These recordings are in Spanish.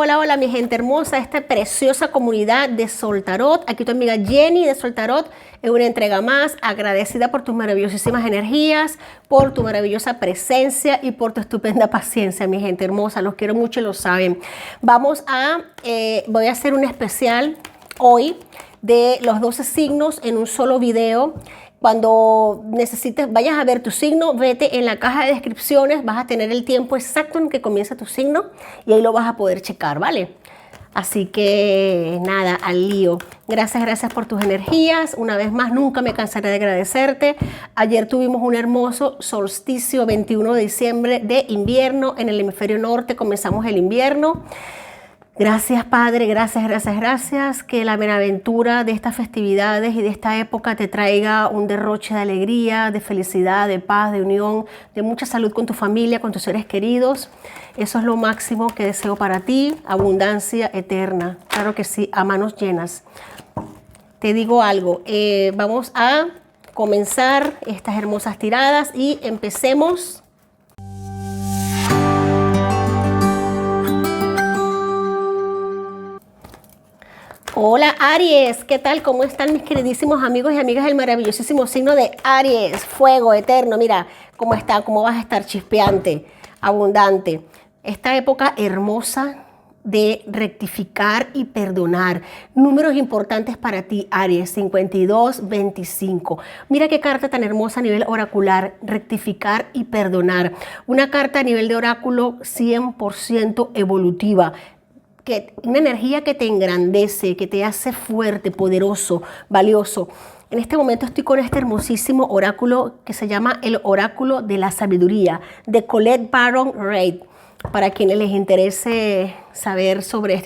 hola, hola, mi gente hermosa, esta preciosa comunidad de Soltarot. Aquí tu amiga Jenny de Soltarot en una entrega más, agradecida por tus maravillosísimas energías, por tu maravillosa presencia y por tu estupenda paciencia, mi gente hermosa. Los quiero mucho y lo saben. Voy a hacer un especial hoy de los 12 signos en un solo video. Cuando necesites, vayas a ver tu signo, vete en la caja de descripciones, vas a tener el tiempo exacto en que comienza tu signo y ahí lo vas a poder checar, ¿vale? Así que nada, al lío. Gracias por tus energías. Una vez más, nunca me cansaré de agradecerte. Ayer tuvimos un hermoso solsticio 21 de diciembre de invierno en el hemisferio norte. Comenzamos el invierno. Gracias, Padre, gracias. Que la buenaventura de estas festividades y de esta época te traiga un derroche de alegría, de felicidad, de paz, de unión, de mucha salud con tu familia, con tus seres queridos. Eso es lo máximo que deseo para ti, abundancia eterna. Claro que sí, a manos llenas. Te digo algo, vamos a comenzar estas hermosas tiradas y empecemos. Hola Aries, ¿qué tal? ¿Cómo están mis queridísimos amigos y amigas del maravillosísimo signo de Aries? Fuego eterno, mira cómo está, cómo vas a estar chispeante, abundante. Esta época hermosa de rectificar y perdonar. Números importantes para ti, Aries, 52, 25. Mira qué carta tan hermosa a nivel oracular, rectificar y perdonar. Una carta a nivel de oráculo 100% evolutiva. Una energía que te engrandece, que te hace fuerte, poderoso, valioso. En este momento estoy con este hermosísimo oráculo que se llama el oráculo de la sabiduría de Colette Baron Reid. Para quienes les interese saber sobre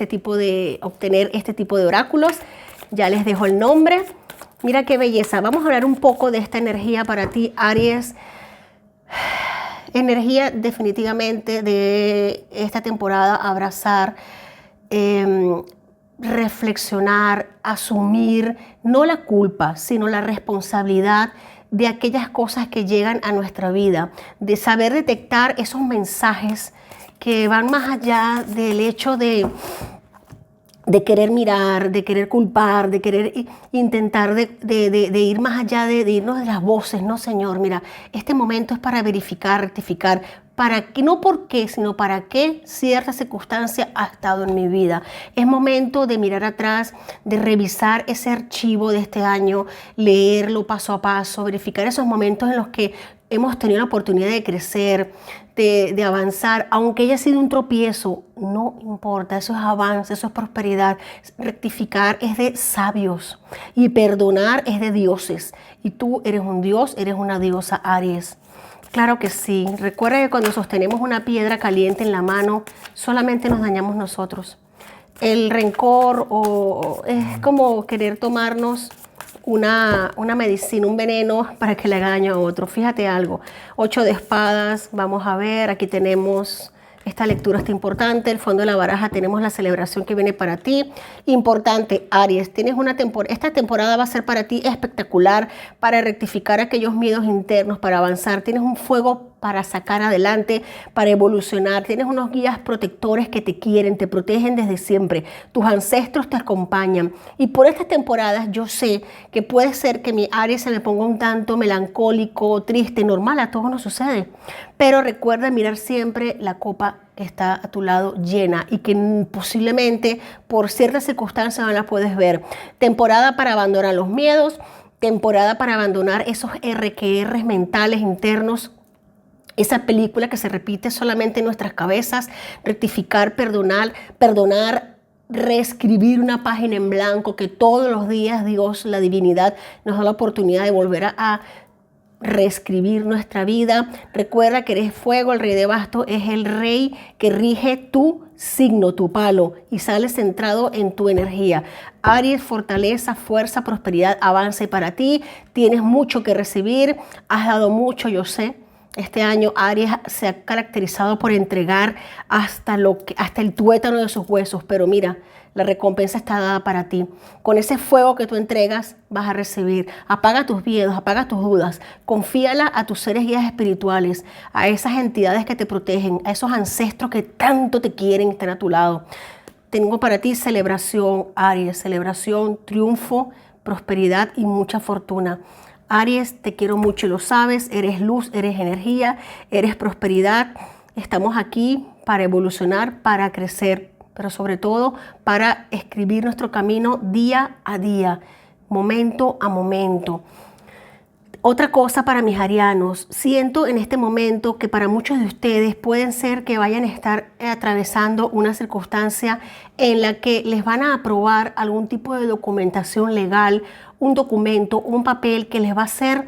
obtener este tipo de oráculos, ya les dejo el nombre. Mira qué belleza. Vamos a hablar un poco de esta energía para ti, Aries. Energía definitivamente de esta temporada, abrazar, reflexionar, asumir no la culpa, sino la responsabilidad de aquellas cosas que llegan a nuestra vida, de saber detectar esos mensajes que van más allá del hecho de querer mirar, de querer culpar, de querer intentar de ir más allá de irnos de las voces. No, Señor, mira, este momento es para verificar, rectificar, para que, no por qué, sino para qué cierta circunstancia ha estado en mi vida. Es momento de mirar atrás, de revisar ese archivo de este año, leerlo paso a paso, verificar esos momentos en los que hemos tenido la oportunidad de crecer, de avanzar, aunque haya sido un tropiezo, no importa, eso es avance, eso es prosperidad. Rectificar es de sabios y perdonar es de dioses. Y tú eres un dios, eres una diosa, Aries. Claro que sí. Recuerda que cuando sostenemos una piedra caliente en la mano, solamente nos dañamos nosotros. El rencor es como querer tomarnos una medicina, un veneno para que le haga daño a otro. Fíjate algo, 8 de espadas, vamos a ver, aquí tenemos, esta lectura está importante, el fondo de la baraja tenemos la celebración que viene para ti. Importante, Aries, tienes esta temporada va a ser para ti espectacular, para rectificar aquellos miedos internos, para avanzar. Tienes un fuego para sacar adelante, para evolucionar. Tienes unos guías protectores que te quieren, te protegen desde siempre. Tus ancestros te acompañan. Y por estas temporadas yo sé que puede ser que mi Aries se me ponga un tanto melancólico, triste, normal, a todos nos sucede. Pero recuerda mirar siempre la copa que está a tu lado llena y que posiblemente por ciertas circunstancias no la puedes ver. Temporada para abandonar los miedos, temporada para abandonar esos RQRs mentales internos, esa película que se repite solamente en nuestras cabezas, rectificar, perdonar, reescribir una página en blanco que todos los días Dios, la divinidad, nos da la oportunidad de volver a reescribir nuestra vida. Recuerda que eres fuego, el rey de bastos es el rey que rige tu signo, tu palo, y sales centrado en tu energía. Aries, fortaleza, fuerza, prosperidad, avance para ti. Tienes mucho que recibir, has dado mucho, yo sé. Este año Aries se ha caracterizado por entregar hasta el tuétano de sus huesos, pero mira, la recompensa está dada para ti. Con ese fuego que tú entregas vas a recibir. Apaga tus miedos, apaga tus dudas, confíala a tus seres guías espirituales, a esas entidades que te protegen, a esos ancestros que tanto te quieren, están a tu lado. Tengo para ti celebración, Aries, celebración, triunfo, prosperidad y mucha fortuna. Aries, te quiero mucho y lo sabes, eres luz, eres energía, eres prosperidad. Estamos aquí para evolucionar, para crecer, pero sobre todo para escribir nuestro camino día a día, momento a momento. Otra cosa para mis arianos, siento en este momento que para muchos de ustedes pueden ser que vayan a estar atravesando una circunstancia en la que les van a aprobar algún tipo de documentación legal, un documento, un papel que les va a hacer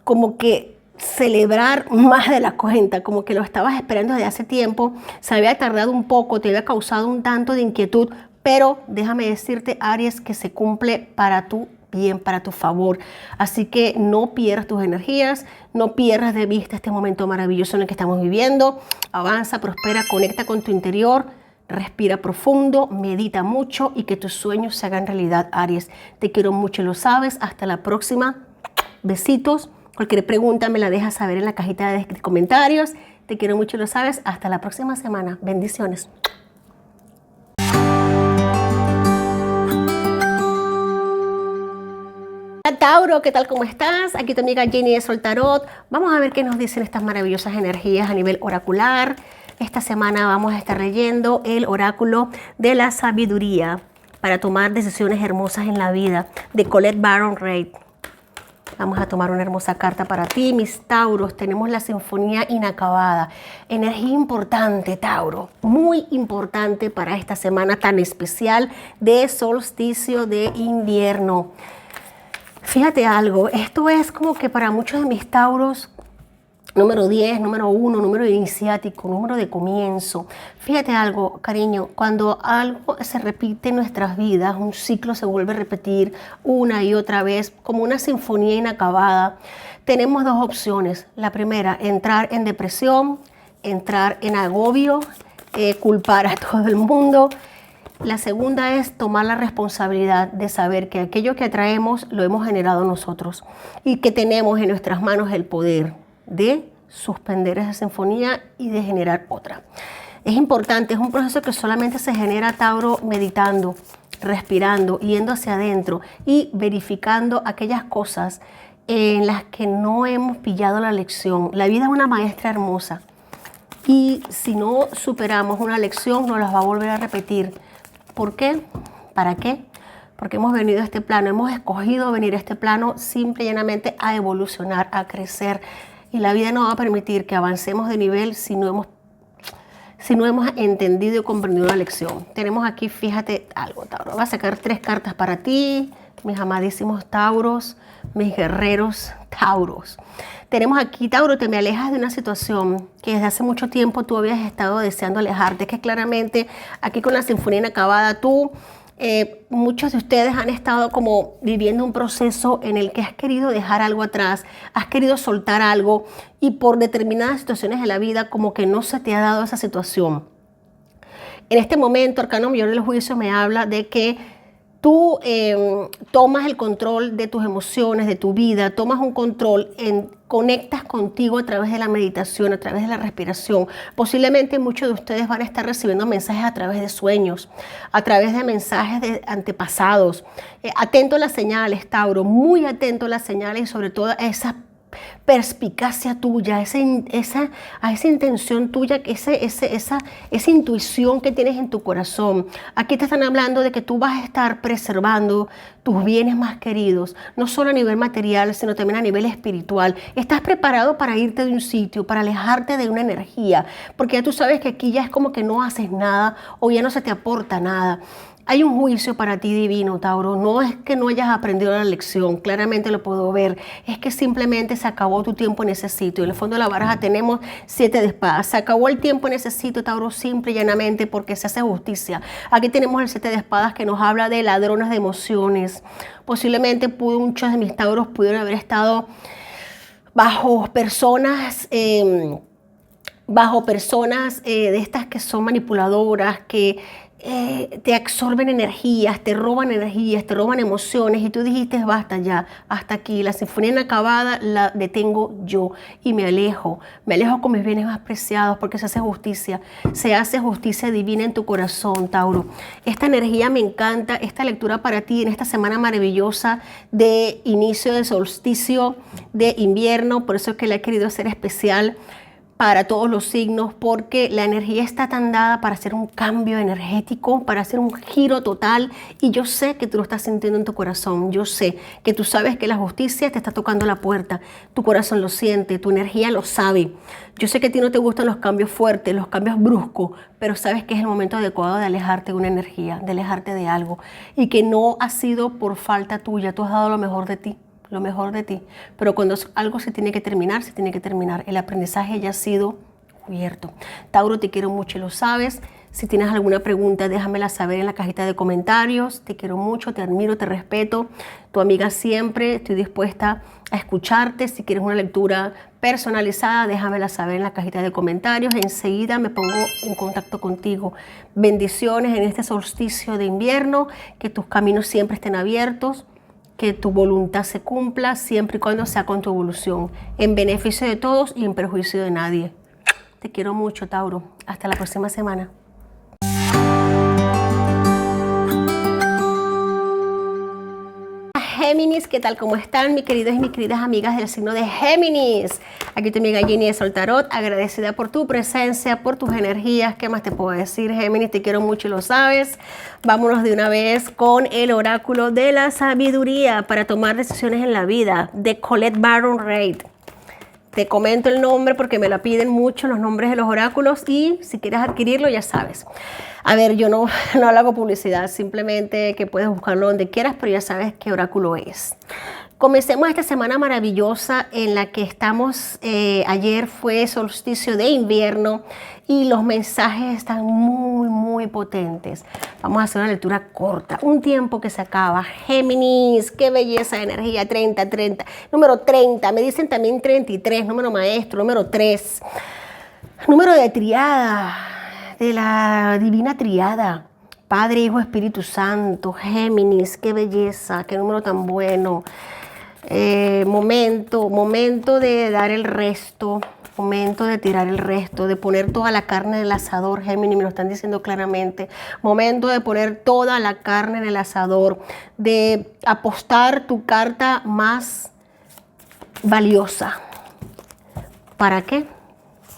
como que celebrar más de la cuenta, como que lo estabas esperando desde hace tiempo, se había tardado un poco, te había causado un tanto de inquietud, pero déjame decirte, Aries, que se cumple para tu bien, para tu favor. Así que no pierdas tus energías, no pierdas de vista este momento maravilloso en el que estamos viviendo. Avanza, prospera, conecta con tu interior, respira profundo, medita mucho y que tus sueños se hagan realidad, Aries. Te quiero mucho, lo sabes. Hasta la próxima. Besitos. Cualquier pregunta me la dejas saber en la cajita de comentarios. Te quiero mucho, lo sabes. Hasta la próxima semana. Bendiciones. Hola Tauro, ¿qué tal? ¿Cómo estás? Aquí tu amiga Jenny de Sol Tarot. Vamos a ver qué nos dicen estas maravillosas energías a nivel oracular. Esta semana vamos a estar leyendo el oráculo de la sabiduría para tomar decisiones hermosas en la vida de Colette Baron Reid. Vamos a tomar una hermosa carta para ti, mis Tauros. Tenemos la sinfonía inacabada. Energía importante, Tauro. Muy importante para esta semana tan especial de solsticio de invierno. Fíjate algo, esto es como que para muchos de mis Tauros, número 10, número 1, número iniciático, número de comienzo. Fíjate algo, cariño, cuando algo se repite en nuestras vidas, un ciclo se vuelve a repetir una y otra vez, como una sinfonía inacabada, tenemos dos opciones. La primera, entrar en depresión, entrar en agobio, culpar a todo el mundo. La segunda es tomar la responsabilidad de saber que aquello que atraemos lo hemos generado nosotros y que tenemos en nuestras manos el poder de suspender esa sinfonía y de generar otra. Es importante, es un proceso que solamente se genera, Tauro, meditando, respirando, yendo hacia adentro y verificando aquellas cosas en las que no hemos pillado la lección. La vida es una maestra hermosa y si no superamos una lección nos las va a volver a repetir. ¿Por qué? ¿Para qué? Porque hemos venido a este plano, hemos escogido venir a este plano simple y llanamente a evolucionar, a crecer. Y la vida no va a permitir que avancemos de nivel si no hemos entendido y comprendido la lección. Tenemos aquí, fíjate algo, Tauro. Voy a sacar 3 cartas para ti, mis amadísimos Tauros, mis guerreros Tauros. Tenemos aquí, Tauro, te me alejas de una situación que desde hace mucho tiempo tú habías estado deseando alejarte. Es que claramente aquí con la sinfonía inacabada muchos de ustedes han estado como viviendo un proceso en el que has querido dejar algo atrás, has querido soltar algo y por determinadas situaciones de la vida como que no se te ha dado esa situación. En este momento, Arcano Mayor del Juicio me habla de que tú tomas el control de tus emociones, de tu vida, tomas un control, conectas contigo a través de la meditación, a través de la respiración. Posiblemente muchos de ustedes van a estar recibiendo mensajes a través de sueños, a través de mensajes de antepasados. Atento a las señales, Tauro, muy atento a las señales y sobre todo a esa perspicacia tuya, a esa intención tuya, esa intuición que tienes en tu corazón. Aquí te están hablando de que tú vas a estar preservando tus bienes más queridos, no solo a nivel material, sino también a nivel espiritual. Estás preparado para irte de un sitio, para alejarte de una energía, porque ya tú sabes que aquí ya es como que no haces nada o ya no se te aporta nada. Hay un juicio para ti divino, Tauro. No es que no hayas aprendido la lección, claramente lo puedo ver. Es que simplemente se acabó tu tiempo en ese sitio. En el fondo de la baraja tenemos 7 de espadas. Se acabó el tiempo en ese sitio, Tauro, simple y llanamente porque se hace justicia. Aquí tenemos el 7 de espadas que nos habla de ladrones de emociones. Posiblemente muchos de mis Tauros pudieron haber estado bajo personas de estas que son manipuladoras, que te absorben energías, te roban emociones y tú dijiste basta ya, hasta aquí, la sinfonía inacabada la detengo yo y me alejo con mis bienes más preciados porque se hace justicia divina en tu corazón, Tauro. Esta energía me encanta, esta lectura para ti en esta semana maravillosa de inicio de solsticio de invierno, por eso es que la he querido hacer especial para todos los signos, porque la energía está tan dada para hacer un cambio energético, para hacer un giro total, y yo sé que tú lo estás sintiendo en tu corazón. Yo sé que tú sabes que la justicia te está tocando la puerta, tu corazón lo siente, tu energía lo sabe. Yo sé que a ti no te gustan los cambios fuertes, los cambios bruscos, pero sabes que es el momento adecuado de alejarte de una energía, de alejarte de algo, y que no ha sido por falta tuya. Tú has dado lo mejor de ti, pero cuando algo se tiene que terminar, el aprendizaje ya ha sido cubierto. Tauro, te quiero mucho y lo sabes. Si tienes alguna pregunta, déjamela saber en la cajita de comentarios. Te quiero mucho, te admiro, te respeto. Tu amiga siempre, estoy dispuesta a escucharte. Si quieres una lectura personalizada, déjamela saber en la cajita de comentarios. Enseguida me pongo en contacto contigo. Bendiciones en este solsticio de invierno, que tus caminos siempre estén abiertos, que tu voluntad se cumpla siempre y cuando sea con tu evolución, en beneficio de todos y en perjuicio de nadie. Te quiero mucho, Tauro. Hasta la próxima semana. Géminis, ¿qué tal? ¿Cómo están mis queridos y mis queridas amigas del signo de Géminis? Aquí tu amiga Jenny de Sol Tarot, agradecida por tu presencia, por tus energías. ¿Qué más te puedo decir, Géminis? Te quiero mucho y lo sabes. Vámonos de una vez con el oráculo de la sabiduría para tomar decisiones en la vida, de Colette Baron Reid. Te comento el nombre porque me la piden mucho los nombres de los oráculos, y si quieres adquirirlo ya sabes. A ver, yo no hago publicidad, simplemente que puedes buscarlo donde quieras, pero ya sabes qué oráculo es. Comencemos esta semana maravillosa en la que estamos. Ayer fue solsticio de invierno y los mensajes están muy, muy potentes. Vamos a hacer una lectura corta. Un tiempo que se acaba. Géminis, qué belleza de energía. 30. Número 30. Me dicen también 33. Número maestro. Número 3. Número de triada. De la divina triada. Padre, Hijo, Espíritu Santo. Géminis, qué belleza. Qué número tan bueno. Momento de dar el resto, momento de tirar el resto, de poner toda la carne en el asador. Géminis, me lo están diciendo claramente. Momento de poner toda la carne en el asador, de apostar tu carta más valiosa. ¿Para qué?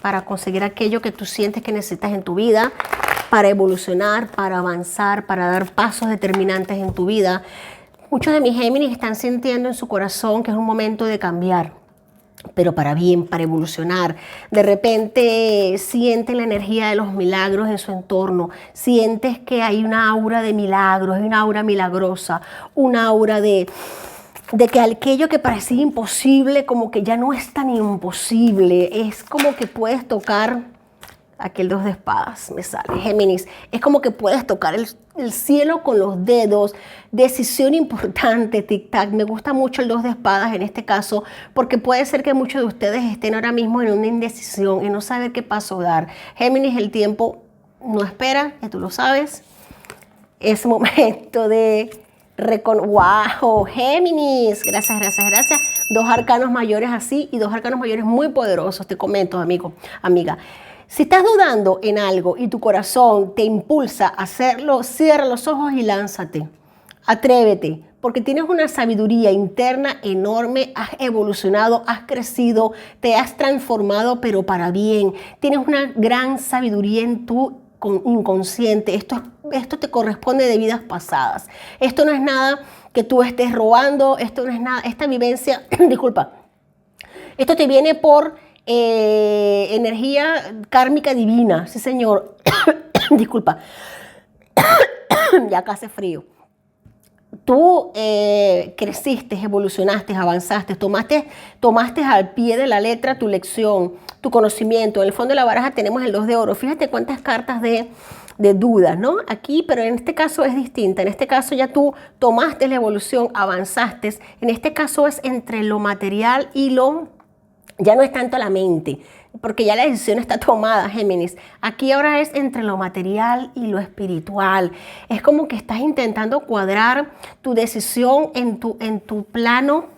Para conseguir aquello que tú sientes que necesitas en tu vida, para evolucionar, para avanzar, para dar pasos determinantes en tu vida. Muchos de mis Géminis están sintiendo en su corazón que es un momento de cambiar, pero para bien, para evolucionar. De repente sienten la energía de los milagros en su entorno. Sientes que hay una aura de milagros, hay una aura milagrosa, una aura de que aquello que parecía imposible, como que ya no es tan imposible. Es como que puedes tocar. Aquel 2 de espadas me sale, Géminis. Es como que puedes tocar el cielo con los dedos. Decisión importante, tic-tac. Me gusta mucho el 2 de espadas en este caso, porque puede ser que muchos de ustedes estén ahora mismo en una indecisión, en no saber qué paso dar. Géminis, el tiempo no espera, que tú lo sabes. Es momento de ¡wow! Géminis, gracias. 2 arcanos mayores así y 2 arcanos mayores muy poderosos. Te comento, amigo, amiga. Si estás dudando en algo y tu corazón te impulsa a hacerlo, cierra los ojos y lánzate. Atrévete, porque tienes una sabiduría interna enorme, has evolucionado, has crecido, te has transformado, pero para bien. Tienes una gran sabiduría en tu inconsciente. Esto te corresponde de vidas pasadas. Esto no es nada que tú estés robando, esto no es nada, esta vivencia, disculpa, esto te viene por energía kármica divina, sí señor. Disculpa, ya acá hace frío. Tú creciste, evolucionaste, avanzaste, tomaste al pie de la letra tu lección, tu conocimiento. En el fondo de la baraja tenemos el 2 de oro. Fíjate cuántas cartas de dudas, ¿no? Aquí, pero en este caso es distinta. En este caso ya tú tomaste la evolución, avanzaste. En este caso es entre lo material y ya no es tanto la mente, porque ya la decisión está tomada, Géminis. Aquí ahora es entre lo material y lo espiritual. Es como que estás intentando cuadrar tu decisión en tu plano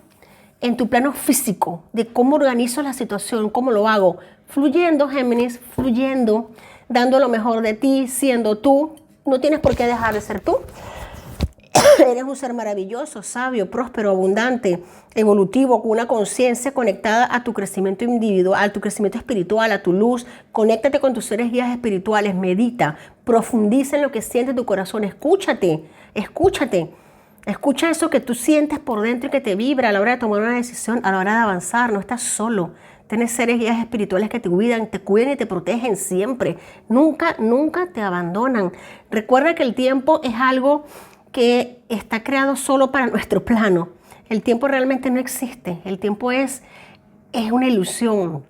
físico, de cómo organizo la situación, cómo lo hago. Fluyendo, Géminis, fluyendo, dando lo mejor de ti, siendo tú. No tienes por qué dejar de ser tú. Eres un ser maravilloso, sabio, próspero, abundante, evolutivo, con una conciencia conectada a tu crecimiento individual, a tu crecimiento espiritual, a tu luz. Conéctate con tus seres guías espirituales, medita, profundiza en lo que siente tu corazón, escúchate. Escucha eso que tú sientes por dentro y que te vibra a la hora de tomar una decisión, a la hora de avanzar. No estás solo. Tienes seres guías espirituales que te cuidan y te protegen siempre. Nunca te abandonan. Recuerda que el tiempo es algo que está creado solo para nuestro plano. El tiempo realmente no existe. El tiempo es una ilusión.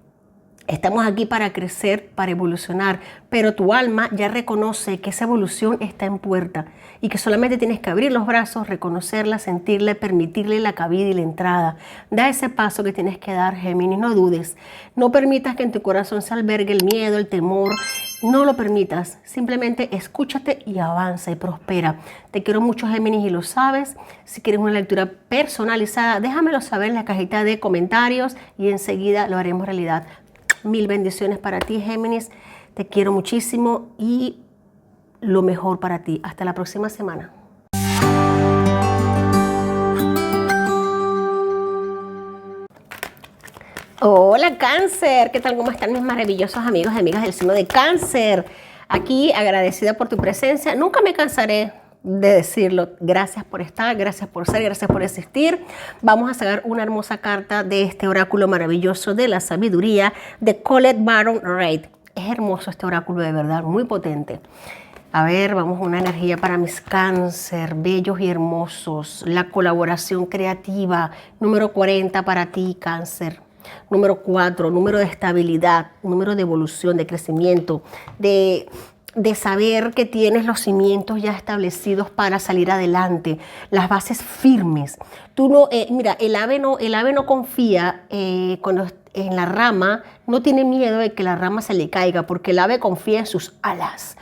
Estamos aquí para crecer, para evolucionar, pero tu alma ya reconoce que esa evolución está en puerta y que solamente tienes que abrir los brazos, reconocerla, sentirla, permitirle la cabida y la entrada. Da ese paso que tienes que dar, Géminis, no dudes. No permitas que en tu corazón se albergue el miedo, el temor. No lo permitas, simplemente escúchate y avanza y prospera. Te quiero mucho, Géminis, y lo sabes. Si quieres una lectura personalizada, déjamelo saber en la cajita de comentarios y enseguida lo haremos realidad. Mil bendiciones para ti, Géminis. Te quiero muchísimo y lo mejor para ti. Hasta la próxima semana. Hola, Cáncer. ¿Qué tal? ¿Cómo están mis maravillosos amigos y amigas del signo de Cáncer? Aquí agradecida por tu presencia. Nunca me cansaré de decirlo. Gracias por estar, gracias por ser, gracias por existir. Vamos a sacar una hermosa carta de este oráculo maravilloso de la sabiduría de Colette Baron Reid. Es hermoso este oráculo, de verdad, muy potente. A ver, vamos a una energía para mis Cáncer, bellos y hermosos. La colaboración creativa, número 40 para ti, Cáncer. Número 4, número de estabilidad, número de evolución, de crecimiento, de saber que tienes los cimientos ya establecidos para salir adelante, las bases firmes. Tú no, mira, el ave no confía cuando en la rama, no tiene miedo de que la rama se le caiga, porque el ave confía en sus alas.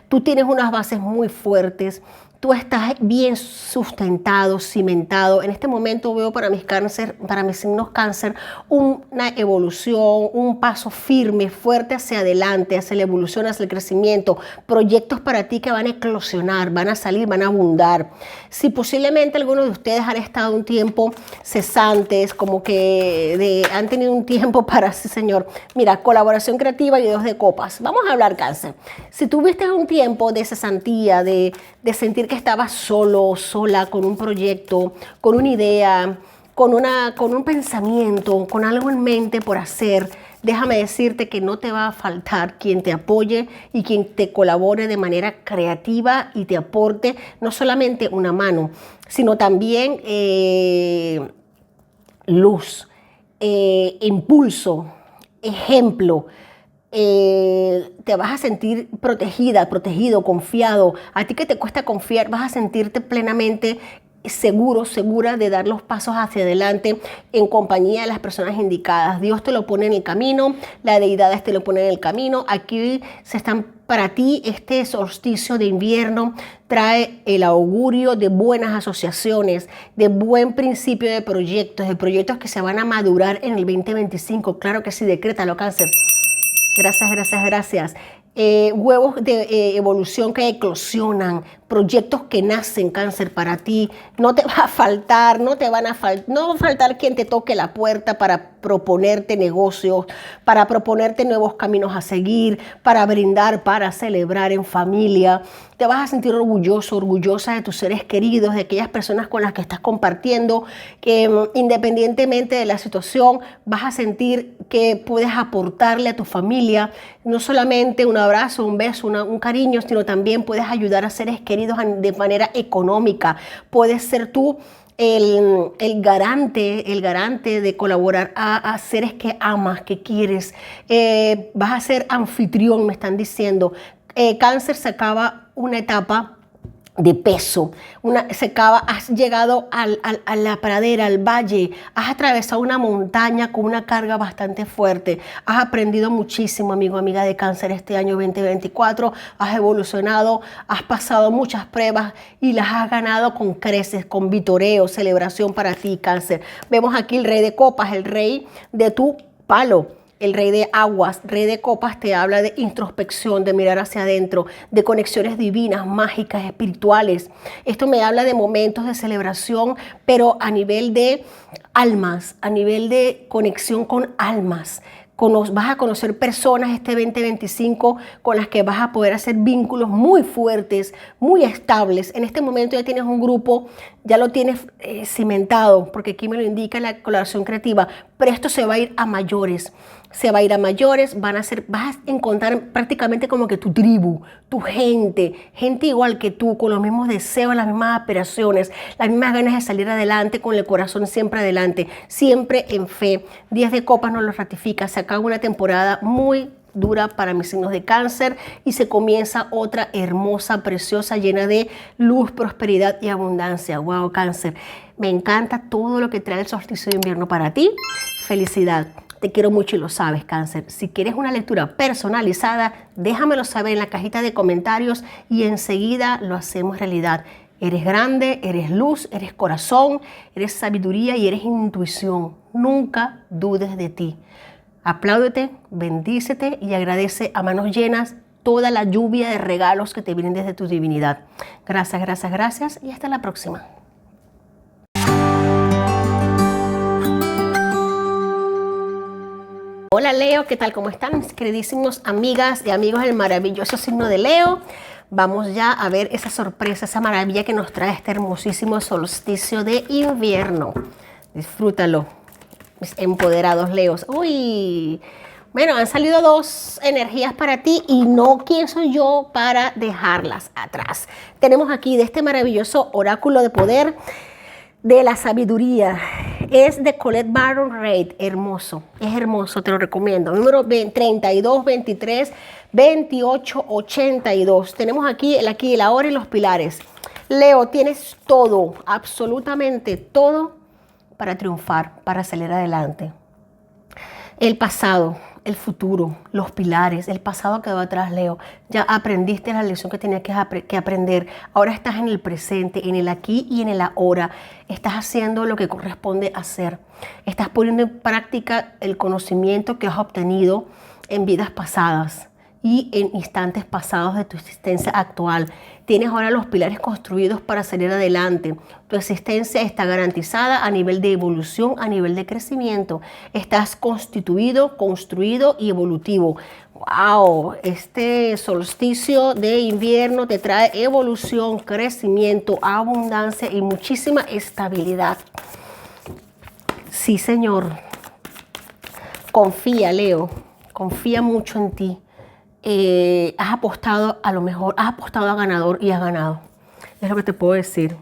Tú tienes unas bases muy fuertes. Tú estás bien sustentado, cimentado. En este momento veo para mis Cáncer, para mis signos Cáncer, una evolución, un paso firme, fuerte hacia adelante, hacia la evolución, hacia el crecimiento. Proyectos para ti que van a eclosionar, van a salir, van a abundar. Si posiblemente algunos de ustedes han estado un tiempo cesantes, como que han tenido un tiempo para, sí señor, mira, colaboración creativa y 2 de copas. Vamos a hablar, Cáncer. Si tuviste un tiempo de cesantía, de sentir que estabas solo, sola, con un proyecto, con una idea, con un pensamiento, con algo en mente por hacer, déjame decirte que no te va a faltar quien te apoye y quien te colabore de manera creativa y te aporte no solamente una mano, sino también luz, impulso, ejemplo. Te vas a sentir protegida, protegido, confiado. A ti que te cuesta confiar, vas a sentirte plenamente seguro, segura de dar los pasos hacia adelante en compañía de las personas indicadas. Dios te lo pone en el camino, la deidad te lo pone en el camino. Aquí para ti este solsticio de invierno trae el augurio de buenas asociaciones, de buen principio de proyectos que se van a madurar en el 2025. Claro que sí, decrétalo, Cáncer. Gracias. Huevos de evolución que eclosionan, proyectos que nacen, Cáncer, para ti. No te va a faltar, no va a faltar quien te toque la puerta para proponerte negocios, para proponerte nuevos caminos a seguir, para brindar, para celebrar en familia. Te vas a sentir orgulloso, orgullosa de tus seres queridos, de aquellas personas con las que estás compartiendo, que independientemente de la situación, vas a sentir que puedes aportarle a tu familia, no solamente un abrazo, un beso, un cariño, sino también puedes ayudar a seres queridos de manera económica. Puedes ser tú el garante de colaborar a seres que amas, que quieres. Vas a ser anfitrión, me están diciendo. Cáncer, se acaba una etapa de peso, has llegado a la pradera, al valle, has atravesado una montaña con una carga bastante fuerte, has aprendido muchísimo, amigo, amiga de cáncer, este año 2024, has evolucionado, has pasado muchas pruebas y las has ganado con creces, con vitoreo, celebración para ti, cáncer. Vemos aquí el rey de copas, el rey de tu palo. El rey de aguas, rey de copas, te habla de introspección, de mirar hacia adentro, de conexiones divinas, mágicas, espirituales. Esto me habla de momentos de celebración, pero a nivel de almas, a nivel de conexión con almas. Vas a conocer personas este 2025 con las que vas a poder hacer vínculos muy fuertes, muy estables. En este momento ya tienes un grupo, ya lo tienes cimentado, porque aquí me lo indica la colaboración creativa, pero esto se va a ir a mayores. Se va a ir a mayores, vas a encontrar prácticamente como que tu tribu, tu gente igual que tú, con los mismos deseos, las mismas aspiraciones, las mismas ganas de salir adelante, con el corazón siempre adelante, siempre en fe. 10 de copas nos lo ratifica, se acaba una temporada muy dura para mis signos de cáncer y se comienza otra hermosa, preciosa, llena de luz, prosperidad y abundancia. Wow, cáncer, me encanta todo lo que trae el solsticio de invierno para ti. Felicidad. Te quiero mucho y lo sabes, cáncer. Si quieres una lectura personalizada, déjamelo saber en la cajita de comentarios y enseguida lo hacemos realidad. Eres grande, eres luz, eres corazón, eres sabiduría y eres intuición. Nunca dudes de ti. Apláudete, bendícete y agradece a manos llenas toda la lluvia de regalos que te vienen desde tu divinidad. Gracias, gracias, gracias y hasta la próxima. Hola Leo, ¿qué tal? ¿Cómo están mis queridísimos amigas y amigos del maravilloso signo de Leo? Vamos ya a ver esa sorpresa, esa maravilla que nos trae este hermosísimo solsticio de invierno. Disfrútalo, mis empoderados Leos. Uy, bueno, han salido dos energías para ti y no quién soy yo para dejarlas atrás. Tenemos aquí de este maravilloso oráculo de poder de la sabiduría. Es de Colette Baron Reid, hermoso, es hermoso, te lo recomiendo. Número 32, 23, 28, 82. Tenemos aquí el aquí, el ahora y los pilares. Leo, tienes todo, absolutamente todo para triunfar, para salir adelante. El pasado, el futuro, los pilares, el pasado quedó atrás, Leo. Ya aprendiste la lección que tenías que aprender. Ahora estás en el presente, en el aquí y en el ahora. Estás haciendo lo que corresponde hacer. Estás poniendo en práctica el conocimiento que has obtenido en vidas pasadas y en instantes pasados de tu existencia actual. Tienes ahora los pilares construidos para salir adelante. Tu existencia está garantizada a nivel de evolución, a nivel de crecimiento. Estás constituido, construido y evolutivo. ¡Wow! Este solsticio de invierno te trae evolución, crecimiento, abundancia y muchísima estabilidad. Sí, señor. Confía, Leo. Confía mucho en ti. Has apostado a lo mejor, has apostado a ganador y has ganado. Es lo que te puedo decir.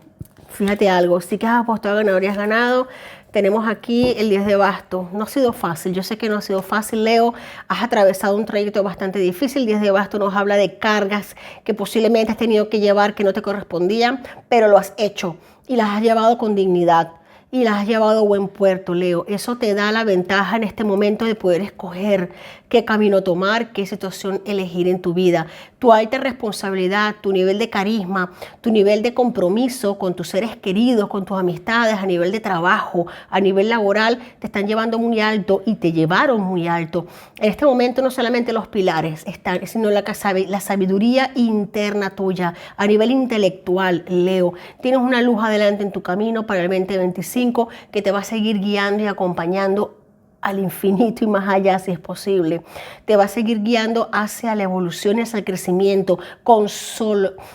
Fíjate algo, sí que has apostado a ganador y has ganado. Tenemos aquí el 10 de bastos. No ha sido fácil, yo sé que no ha sido fácil, Leo. Has atravesado un trayecto bastante difícil. El 10 de bastos nos habla de cargas que posiblemente has tenido que llevar que no te correspondían, pero lo has hecho y las has llevado con dignidad. Y las has llevado a buen puerto, Leo. Eso te da la ventaja en este momento de poder escoger qué camino tomar, qué situación elegir en tu vida. Tu alta responsabilidad, tu nivel de carisma, tu nivel de compromiso con tus seres queridos, con tus amistades, a nivel de trabajo, a nivel laboral, te están llevando muy alto y te llevaron muy alto. En este momento no solamente los pilares están, sino la sabiduría interna tuya, a nivel intelectual, Leo. Tienes una luz adelante en tu camino para el 2025 que te va a seguir guiando y acompañando al infinito y más allá si es posible. Te va a seguir guiando hacia la evolución y hacia el crecimiento.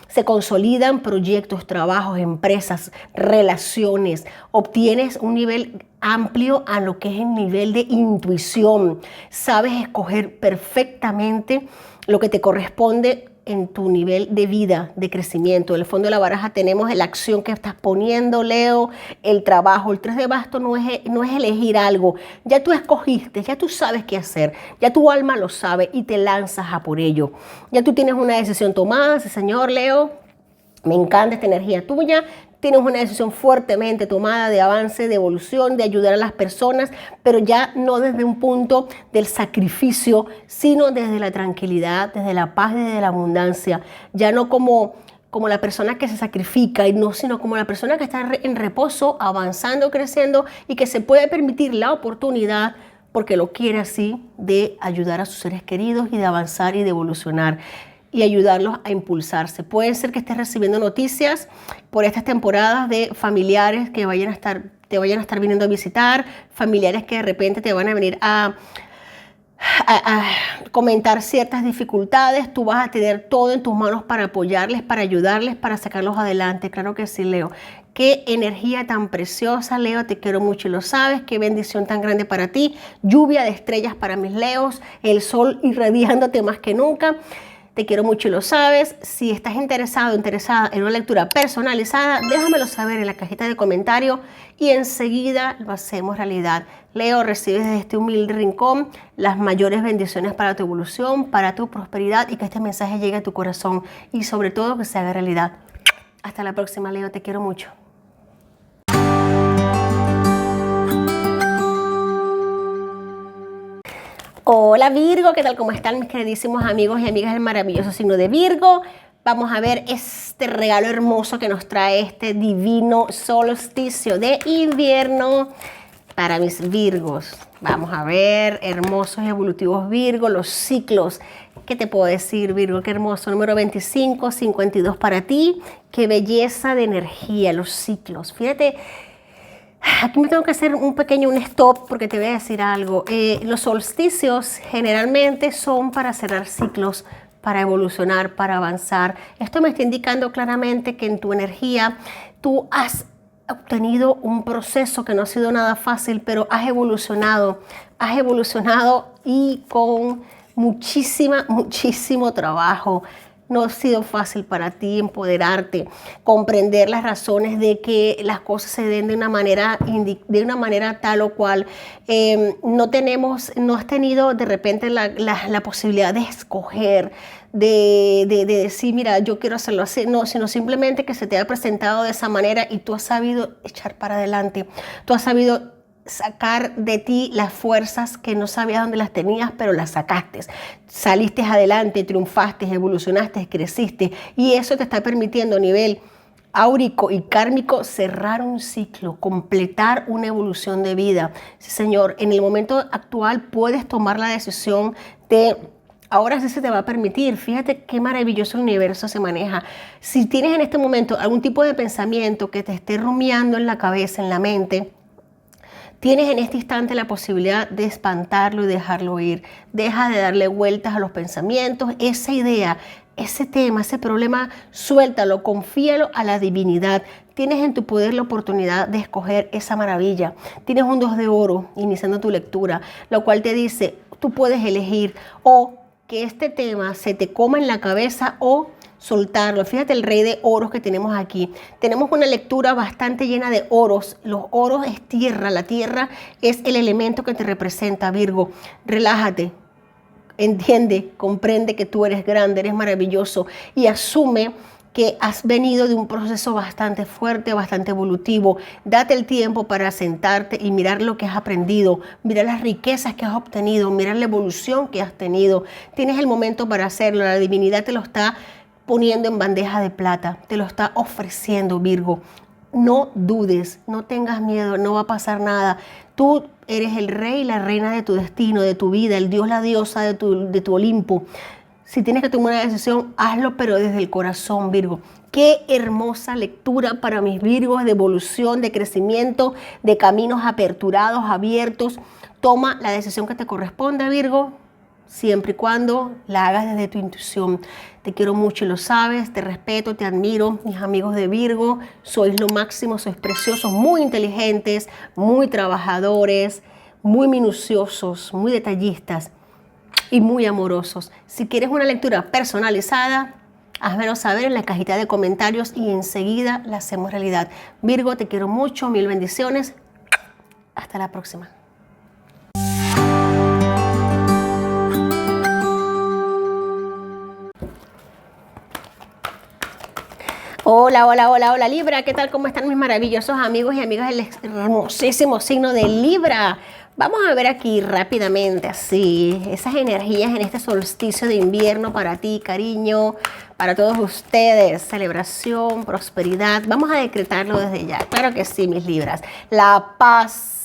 Se consolidan proyectos, trabajos, empresas, relaciones. Obtienes un nivel amplio a lo que es el nivel de intuición. Sabes escoger perfectamente lo que te corresponde en tu nivel de vida, de crecimiento. En el fondo de la baraja tenemos la acción que estás poniendo, Leo, el trabajo. El 3 de bastos no es elegir algo. Ya tú escogiste, ya tú sabes qué hacer. Ya tu alma lo sabe y te lanzas a por ello. Ya tú tienes una decisión tomada, sí, señor, Leo. Me encanta esta energía tuya. Tienes una decisión fuertemente tomada de avance, de evolución, de ayudar a las personas, pero ya no desde un punto del sacrificio, sino desde la tranquilidad, desde la paz, desde la abundancia. Ya no como la persona que se sacrifica, y no, sino como la persona que está en reposo, avanzando, creciendo y que se puede permitir la oportunidad, porque lo quiere así, de ayudar a sus seres queridos y de avanzar y de evolucionar y ayudarlos a impulsarse. Puede ser que estés recibiendo noticias por estas temporadas de familiares que te vayan a estar viniendo a visitar, familiares que de repente te van a venir a comentar ciertas dificultades. Tú vas a tener todo en tus manos para apoyarles, para ayudarles, para sacarlos adelante. Claro que sí, Leo. Qué energía tan preciosa, Leo, te quiero mucho y lo sabes. Qué bendición tan grande para ti. Lluvia de estrellas para mis Leos, el sol irradiándote más que nunca. Te quiero mucho y lo sabes. Si estás interesado o interesada en una lectura personalizada, déjamelo saber en la cajita de comentarios y enseguida lo hacemos realidad. Leo, recibes desde este humilde rincón las mayores bendiciones para tu evolución, para tu prosperidad y que este mensaje llegue a tu corazón y sobre todo que se haga realidad. Hasta la próxima, Leo. Te quiero mucho. Hola Virgo, ¿qué tal? ¿Cómo están mis queridísimos amigos y amigas del maravilloso signo de Virgo? Vamos a ver este regalo hermoso que nos trae este divino solsticio de invierno para mis Virgos. Vamos a ver, hermosos y evolutivos Virgo, los ciclos. ¿Qué te puedo decir, Virgo? Qué hermoso. Número 25, 52 para ti. Qué belleza de energía, los ciclos. Fíjate. Aquí me tengo que hacer un stop porque te voy a decir algo. Los solsticios generalmente son para cerrar ciclos, para evolucionar, para avanzar. Esto me está indicando claramente que en tu energía tú has obtenido un proceso que no ha sido nada fácil, pero has evolucionado y con muchísimo trabajo. No ha sido fácil para ti empoderarte, comprender las razones de que las cosas se den de una manera tal o cual. No has tenido de repente la posibilidad de escoger, de decir, mira, yo quiero hacerlo así, no, sino simplemente que se te ha presentado de esa manera y tú has sabido echar para adelante, tú has sabido sacar de ti las fuerzas que no sabías dónde las tenías, pero las sacaste. Saliste adelante, triunfaste, evolucionaste, creciste y eso te está permitiendo a nivel áurico y kármico cerrar un ciclo, completar una evolución de vida. Sí, señor, en el momento actual puedes tomar la decisión de... Ahora sí se te va a permitir. Fíjate qué maravilloso el universo se maneja. Si tienes en este momento algún tipo de pensamiento que te esté rumiando en la cabeza, en la mente, tienes en este instante la posibilidad de espantarlo y dejarlo ir. Deja de darle vueltas a los pensamientos. Esa idea, ese tema, ese problema, suéltalo, confíalo a la divinidad. Tienes en tu poder la oportunidad de escoger esa maravilla. Tienes un 2 de oro iniciando tu lectura, lo cual te dice, tú puedes elegir o que este tema se te coma en la cabeza o soltarlo. Fíjate el rey de oros que tenemos aquí. Tenemos una lectura bastante llena de oros. Los oros es tierra. La tierra es el elemento que te representa, Virgo. Relájate. Entiende, comprende que tú eres grande, eres maravilloso y asume que has venido de un proceso bastante fuerte, bastante evolutivo. Date el tiempo para sentarte y mirar lo que has aprendido, mirar las riquezas que has obtenido, mirar la evolución que has tenido. Tienes el momento para hacerlo. La divinidad te lo está poniendo en bandeja de plata, te lo está ofreciendo, Virgo. No dudes, no tengas miedo, no va a pasar nada. Tú eres el rey y la reina de tu destino, de tu vida, el dios, la diosa de tu Olimpo. Si tienes que tomar una decisión, hazlo, pero desde el corazón, Virgo. Qué hermosa lectura para mis Virgos de evolución, de crecimiento, de caminos aperturados, abiertos. Toma la decisión que te corresponde, Virgo, siempre y cuando la hagas desde tu intuición. Te quiero mucho y lo sabes, te respeto, te admiro, mis amigos de Virgo, sois lo máximo, sois preciosos, muy inteligentes, muy trabajadores, muy minuciosos, muy detallistas y muy amorosos. Si quieres una lectura personalizada, házmelo saber en la cajita de comentarios y enseguida la hacemos realidad. Virgo, te quiero mucho, mil bendiciones. Hasta la próxima. Hola, hola, hola, hola Libra, ¿qué tal? ¿Cómo están mis maravillosos amigos y amigas del hermosísimo signo de Libra? Vamos a ver aquí rápidamente, así, esas energías en este solsticio de invierno para ti, cariño, para todos ustedes, celebración, prosperidad. Vamos a decretarlo desde ya, claro que sí, mis Libras. La paz.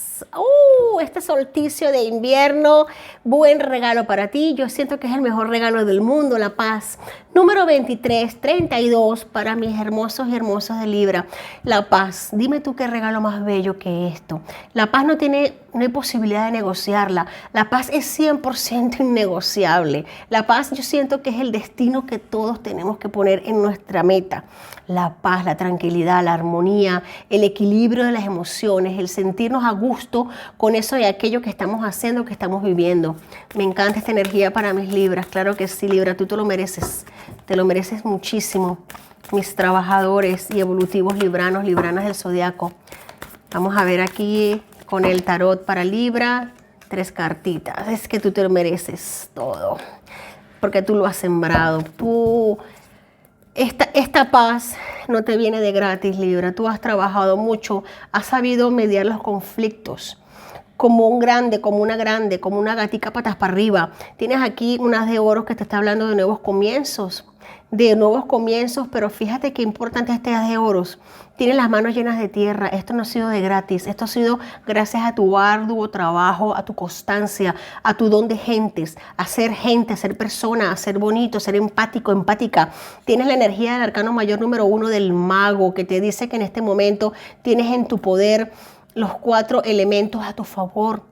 Este solsticio de invierno, buen regalo para ti. Yo siento que es el mejor regalo del mundo, la paz. Número 2332 para mis hermosos y hermosas de Libra. La paz. Dime tú qué regalo más bello que esto. La paz no hay posibilidad de negociarla. La paz es 100% innegociable. La paz yo siento que es el destino que todos tenemos que poner en nuestra meta. La paz, la tranquilidad, la armonía, el equilibrio de las emociones, el sentirnos a gusto con eso y aquello que estamos haciendo, que estamos viviendo. Me encanta esta energía para mis Libras. Claro que sí, Libra, tú te lo mereces. Te lo mereces muchísimo. Mis trabajadores y evolutivos libranos, libranas del zodiaco. Vamos a ver aquí con el tarot para Libra. 3 cartitas. Es que tú te lo mereces todo. Porque tú lo has sembrado. Esta paz no te viene de gratis, Libra. Tú has trabajado mucho, has sabido mediar los conflictos. Como un grande, como una grande, como una gatica patas para arriba. Tienes aquí unas de oro que te está hablando de nuevos comienzos. Pero fíjate qué importante este as de oros. Tienes las manos llenas de tierra. Esto no ha sido de gratis. Esto ha sido gracias a tu arduo trabajo, a tu constancia, a tu don de gentes, a ser gente, a ser persona, a ser bonito, a ser empático, empática. Tienes la energía del arcano mayor número 1 del mago, que te dice que en este momento tienes en tu poder los 4 elementos a tu favor.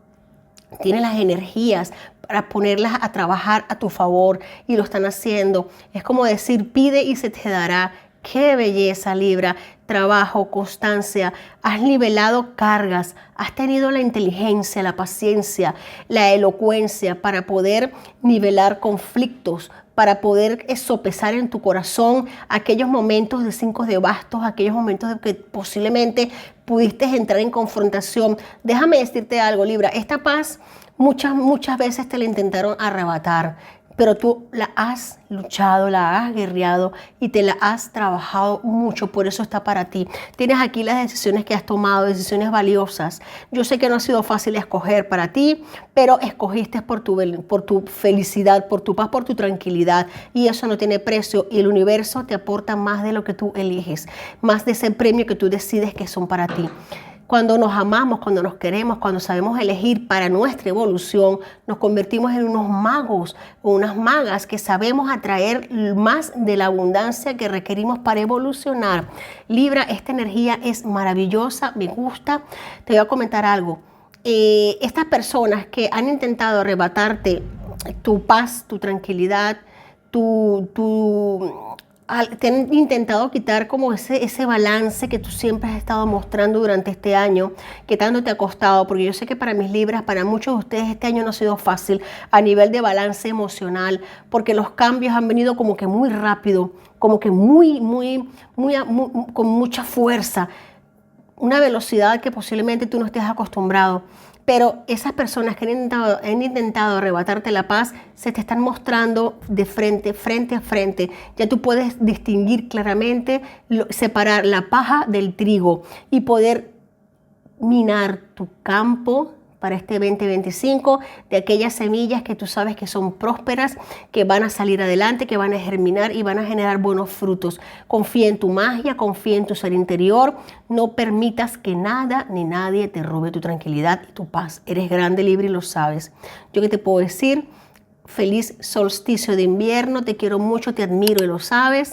Tienes las energías para ponerlas a trabajar a tu favor y lo están haciendo. Es como decir, pide y se te dará. ¡Qué belleza, Libra! Trabajo, constancia, has nivelado cargas, has tenido la inteligencia, la paciencia, la elocuencia para poder nivelar conflictos, para poder sopesar en tu corazón aquellos momentos de 5 de bastos, aquellos momentos de que posiblemente pudiste entrar en confrontación. Déjame decirte algo, Libra, esta paz muchas veces te la intentaron arrebatar, pero tú la has luchado, la has guerreado y te la has trabajado mucho, por eso está para ti. Tienes aquí las decisiones que has tomado, decisiones valiosas. Yo sé que no ha sido fácil escoger para ti, pero escogiste por tu felicidad, por tu paz, por tu tranquilidad y eso no tiene precio y el universo te aporta más de lo que tú eliges, más de ese premio que tú decides que son para ti. Cuando nos amamos, cuando nos queremos, cuando sabemos elegir para nuestra evolución, nos convertimos en unos magos o unas magas que sabemos atraer más de la abundancia que requerimos para evolucionar. Libra, esta energía es maravillosa, me gusta. Te voy a comentar algo. Estas personas que han intentado arrebatarte tu paz, tu tranquilidad, te han intentado quitar como ese balance que tú siempre has estado mostrando durante este año, que tanto te ha costado, porque yo sé que para mis Libras, para muchos de ustedes este año no ha sido fácil a nivel de balance emocional, porque los cambios han venido como que muy rápido, como que con mucha fuerza, una velocidad que posiblemente tú no estés acostumbrado. Pero esas personas que han intentado arrebatarte la paz se te están mostrando de frente a frente. Ya tú puedes distinguir claramente, separar la paja del trigo y poder minar tu campo para este 2025 de aquellas semillas que tú sabes que son prósperas, que van a salir adelante, que van a germinar y van a generar buenos frutos. Confía en tu magia, confía en tu ser interior. No permitas que nada ni nadie te robe tu tranquilidad y tu paz. Eres grande, Libra, y lo sabes. ¿Yo qué te puedo decir? Feliz solsticio de invierno. Te quiero mucho, te admiro y lo sabes.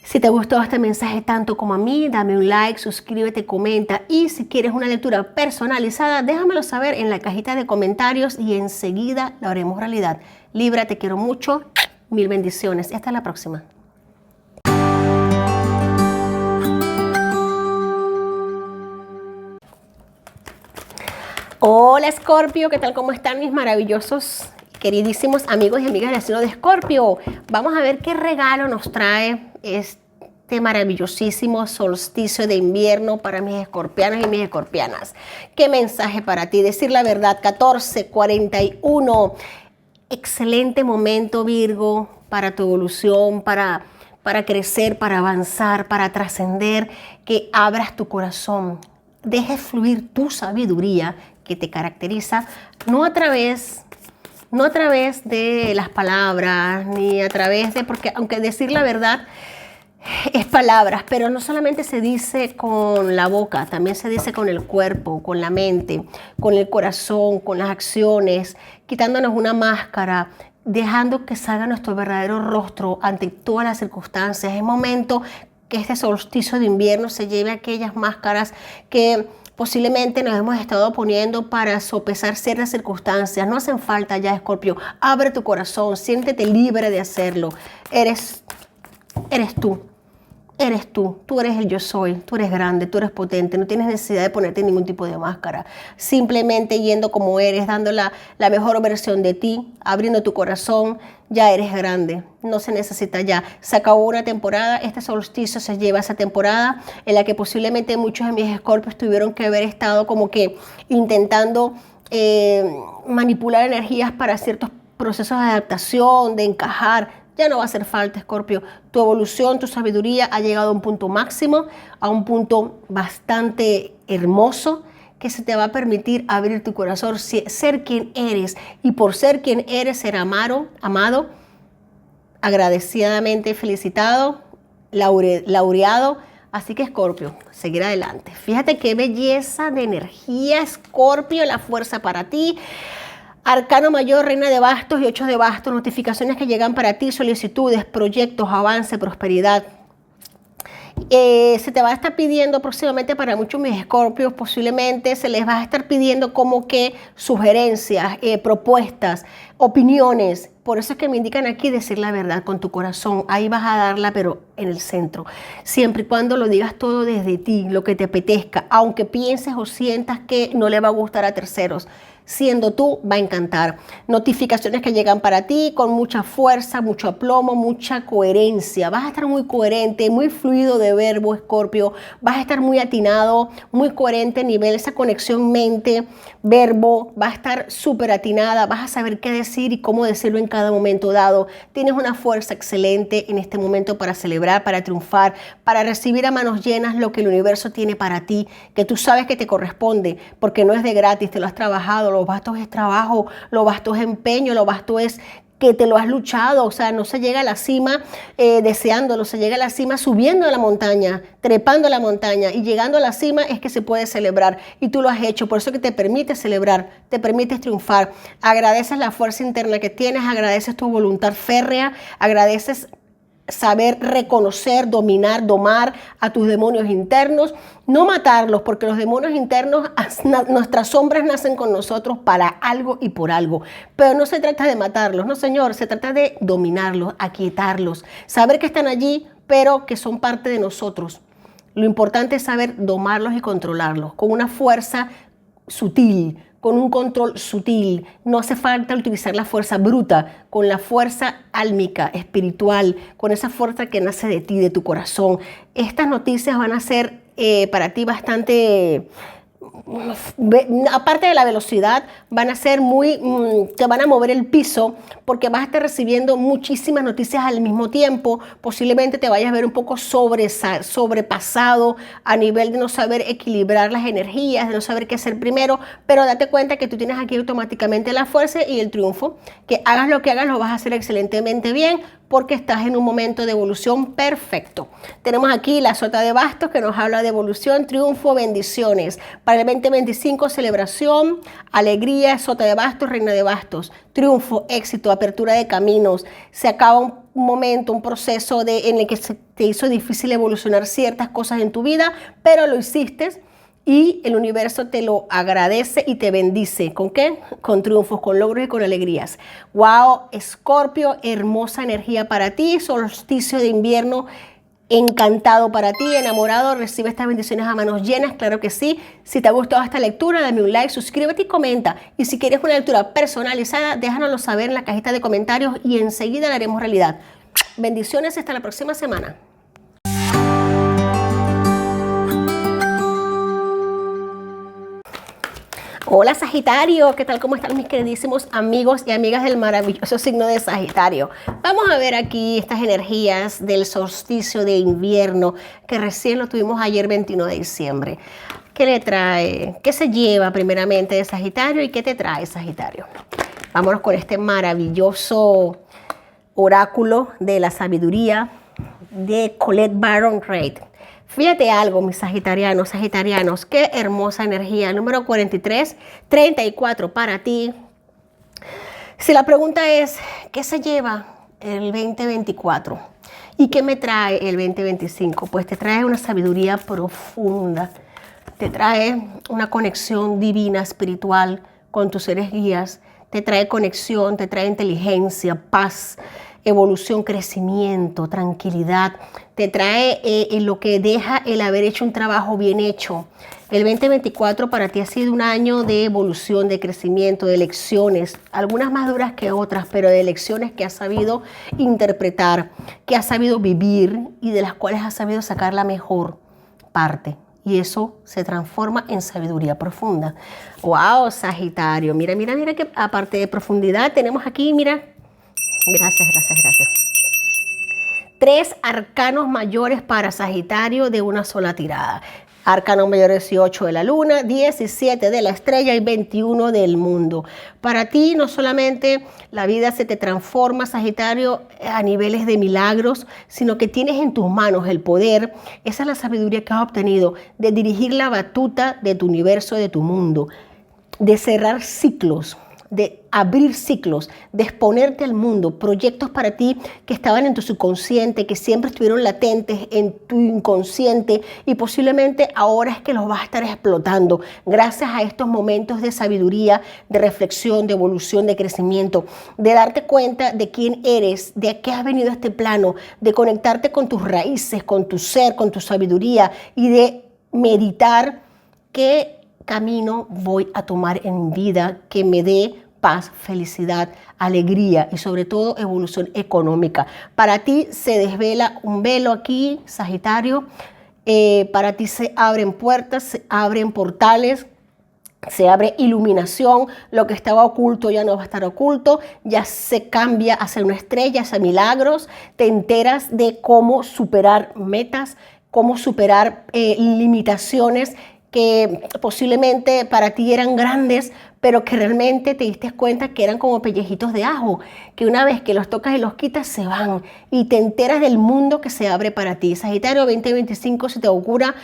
Si te gustó este mensaje tanto como a mí, dame un like, suscríbete, comenta y si quieres una lectura personalizada, déjamelo saber en la cajita de comentarios y enseguida la haremos realidad. Libra, te quiero mucho, mil bendiciones. Hasta la próxima. Hola Escorpio, ¿qué tal? ¿Cómo están mis maravillosos, queridísimos amigos y amigas del signo de Escorpio? Vamos a ver qué regalo nos trae este maravillosísimo solsticio de invierno para mis escorpianos y mis escorpianas. ¿Qué mensaje para ti? Decir la verdad, 1441. Excelente momento, Virgo, para tu evolución, para para crecer, para avanzar, para trascender, que abras tu corazón, dejes fluir tu sabiduría que te caracteriza, no a través de las palabras, ni a través de, porque aunque decir la verdad es palabras, pero no solamente se dice con la boca, también se dice con el cuerpo, con la mente, con el corazón, con las acciones, quitándonos una máscara, dejando que salga nuestro verdadero rostro ante todas las circunstancias. Es momento que este solsticio de invierno se lleve aquellas máscaras que posiblemente nos hemos estado poniendo para sopesar ciertas circunstancias. No hacen falta ya, Escorpio. Abre tu corazón, siéntete libre de hacerlo. Eres tú. Eres tú eres el yo soy, tú eres grande, tú eres potente, no tienes necesidad de ponerte ningún tipo de máscara. Simplemente yendo como eres, dando la mejor versión de ti, abriendo tu corazón, ya eres grande, no se necesita ya. Se acabó una temporada, este solsticio se lleva a esa temporada en la que posiblemente muchos de mis escorpios tuvieron que haber estado como que intentando manipular energías para ciertos procesos de adaptación, de encajar. Ya no va a hacer falta, Escorpio. Tu evolución, tu sabiduría ha llegado a un punto máximo, a un punto bastante hermoso que se te va a permitir abrir tu corazón, ser quien eres. Y por ser quien eres, ser amado, agradecidamente felicitado, laureado. Así que, Escorpio, seguir adelante. Fíjate qué belleza de energía, Escorpio, la fuerza para ti. Arcano mayor, reina de bastos y 8 de bastos, notificaciones que llegan para ti, solicitudes, proyectos, avance, prosperidad. Se te va a estar pidiendo próximamente para muchos mis escorpios, posiblemente se les va a estar pidiendo como que sugerencias, propuestas, opiniones. Por eso es que me indican aquí decir la verdad con tu corazón. Ahí vas a darla, pero en el centro. Siempre y cuando lo digas todo desde ti, lo que te apetezca, aunque pienses o sientas que no le va a gustar a terceros. Siendo tú, va a encantar. Notificaciones que llegan para ti con mucha fuerza, mucho aplomo, mucha coherencia. Vas a estar muy coherente, muy fluido de verbo, Escorpio. Vas a estar muy atinado, muy coherente a nivel esa conexión mente-verbo. Vas a estar súper atinada. Vas a saber qué decir y cómo decirlo en cada momento dado. Tienes una fuerza excelente en este momento para celebrar, para triunfar, para recibir a manos llenas lo que el universo tiene para ti, que tú sabes que te corresponde, porque no es de gratis, te lo has trabajado. Lo vasto es trabajo, lo vasto es empeño, lo vasto es que te lo has luchado. O sea, no se llega a la cima deseándolo, se llega a la cima subiendo a la montaña, trepando a la montaña, y llegando a la cima es que se puede celebrar, y tú lo has hecho. Por eso que te permite celebrar, te permites triunfar. Agradeces la fuerza interna que tienes, agradeces tu voluntad férrea, agradeces saber reconocer, dominar, domar a tus demonios internos, no matarlos, porque los demonios internos, nuestras sombras nacen con nosotros para algo y por algo, pero no se trata de matarlos, no señor, se trata de dominarlos, aquietarlos, saber que están allí, pero que son parte de nosotros. Lo importante es saber domarlos y controlarlos con una fuerza sutil, con un control sutil. No hace falta utilizar la fuerza bruta, con la fuerza álmica, espiritual, con esa fuerza que nace de ti, de tu corazón. Estas noticias van a ser para ti bastante, aparte de la velocidad, van a ser te van a mover el piso, porque vas a estar recibiendo muchísimas noticias al mismo tiempo. Posiblemente te vayas a ver un poco sobrepasado a nivel de no saber equilibrar las energías, de no saber qué hacer primero, pero date cuenta que tú tienes aquí automáticamente la fuerza y el triunfo, que hagas lo que hagas lo vas a hacer excelentemente bien, porque estás en un momento de evolución perfecto. Tenemos aquí la sota de bastos que nos habla de evolución, triunfo, bendiciones. Para el 2025, celebración, alegría, sota de bastos, reina de bastos, triunfo, éxito, apertura de caminos. Se acaba un momento, un proceso en el que se te hizo difícil evolucionar ciertas cosas en tu vida, pero lo hiciste. Y el universo te lo agradece y te bendice. ¿Con qué? Con triunfos, con logros y con alegrías. ¡Wow! Escorpio, hermosa energía para ti. Solsticio de invierno encantado para ti, enamorado. Recibe estas bendiciones a manos llenas, claro que sí. Si te ha gustado esta lectura, dame un like, suscríbete y comenta. Y si quieres una lectura personalizada, déjanoslo saber en la cajita de comentarios y enseguida la haremos realidad. Bendiciones, hasta la próxima semana. Hola Sagitario, ¿qué tal? ¿Cómo están mis queridísimos amigos y amigas del maravilloso signo de Sagitario? Vamos a ver aquí estas energías del solsticio de invierno que recién lo tuvimos ayer 21 de diciembre. ¿Qué le trae? ¿Qué se lleva primeramente de Sagitario y qué te trae Sagitario? Vámonos con este maravilloso oráculo de la sabiduría de Colette Baron Reid. Fíjate algo, mis sagitarianos, qué hermosa energía. Número 43, 34 para ti. Si la pregunta es, ¿qué se lleva el 2024? ¿Y qué me trae el 2025? Pues te trae una sabiduría profunda, te trae una conexión divina, espiritual con tus seres guías, te trae conexión, te trae inteligencia, paz, evolución, crecimiento, tranquilidad, te trae lo que deja el haber hecho un trabajo bien hecho. El 2024 para ti ha sido un año de evolución, de crecimiento, de lecciones, algunas más duras que otras, pero de lecciones que has sabido interpretar, que has sabido vivir y de las cuales has sabido sacar la mejor parte. Y eso se transforma en sabiduría profunda. ¡Wow, Sagitario! Mira, mira, mira que aparte de profundidad tenemos aquí, mira. Gracias. 3 arcanos mayores para Sagitario de una sola tirada. Arcano mayor 18 de la luna, 17 de la estrella y 21 del mundo. Para ti no solamente la vida se te transforma, Sagitario, a niveles de milagros, sino que tienes en tus manos el poder, esa es la sabiduría que has obtenido, de dirigir la batuta de tu universo, de tu mundo, de cerrar ciclos, de abrir ciclos, de exponerte al mundo, proyectos para ti que estaban en tu subconsciente, que siempre estuvieron latentes en tu inconsciente y posiblemente ahora es que los vas a estar explotando gracias a estos momentos de sabiduría, de reflexión, de evolución, de crecimiento, de darte cuenta de quién eres, de qué has venido a este plano, de conectarte con tus raíces, con tu ser, con tu sabiduría y de meditar qué camino voy a tomar en vida que me dé paz, felicidad, alegría y sobre todo evolución económica. Para ti se desvela un velo aquí, Sagitario. Para ti se abren puertas, se abren portales, se abre iluminación, lo que estaba oculto ya no va a estar oculto, ya se cambia hacia una estrella, hacia milagros, te enteras de cómo superar metas, cómo superar limitaciones que posiblemente para ti eran grandes, pero que realmente te diste cuenta que eran como pellejitos de ajo, que una vez que los tocas y los quitas se van y te enteras del mundo que se abre para ti. Sagitario 2025 se te augura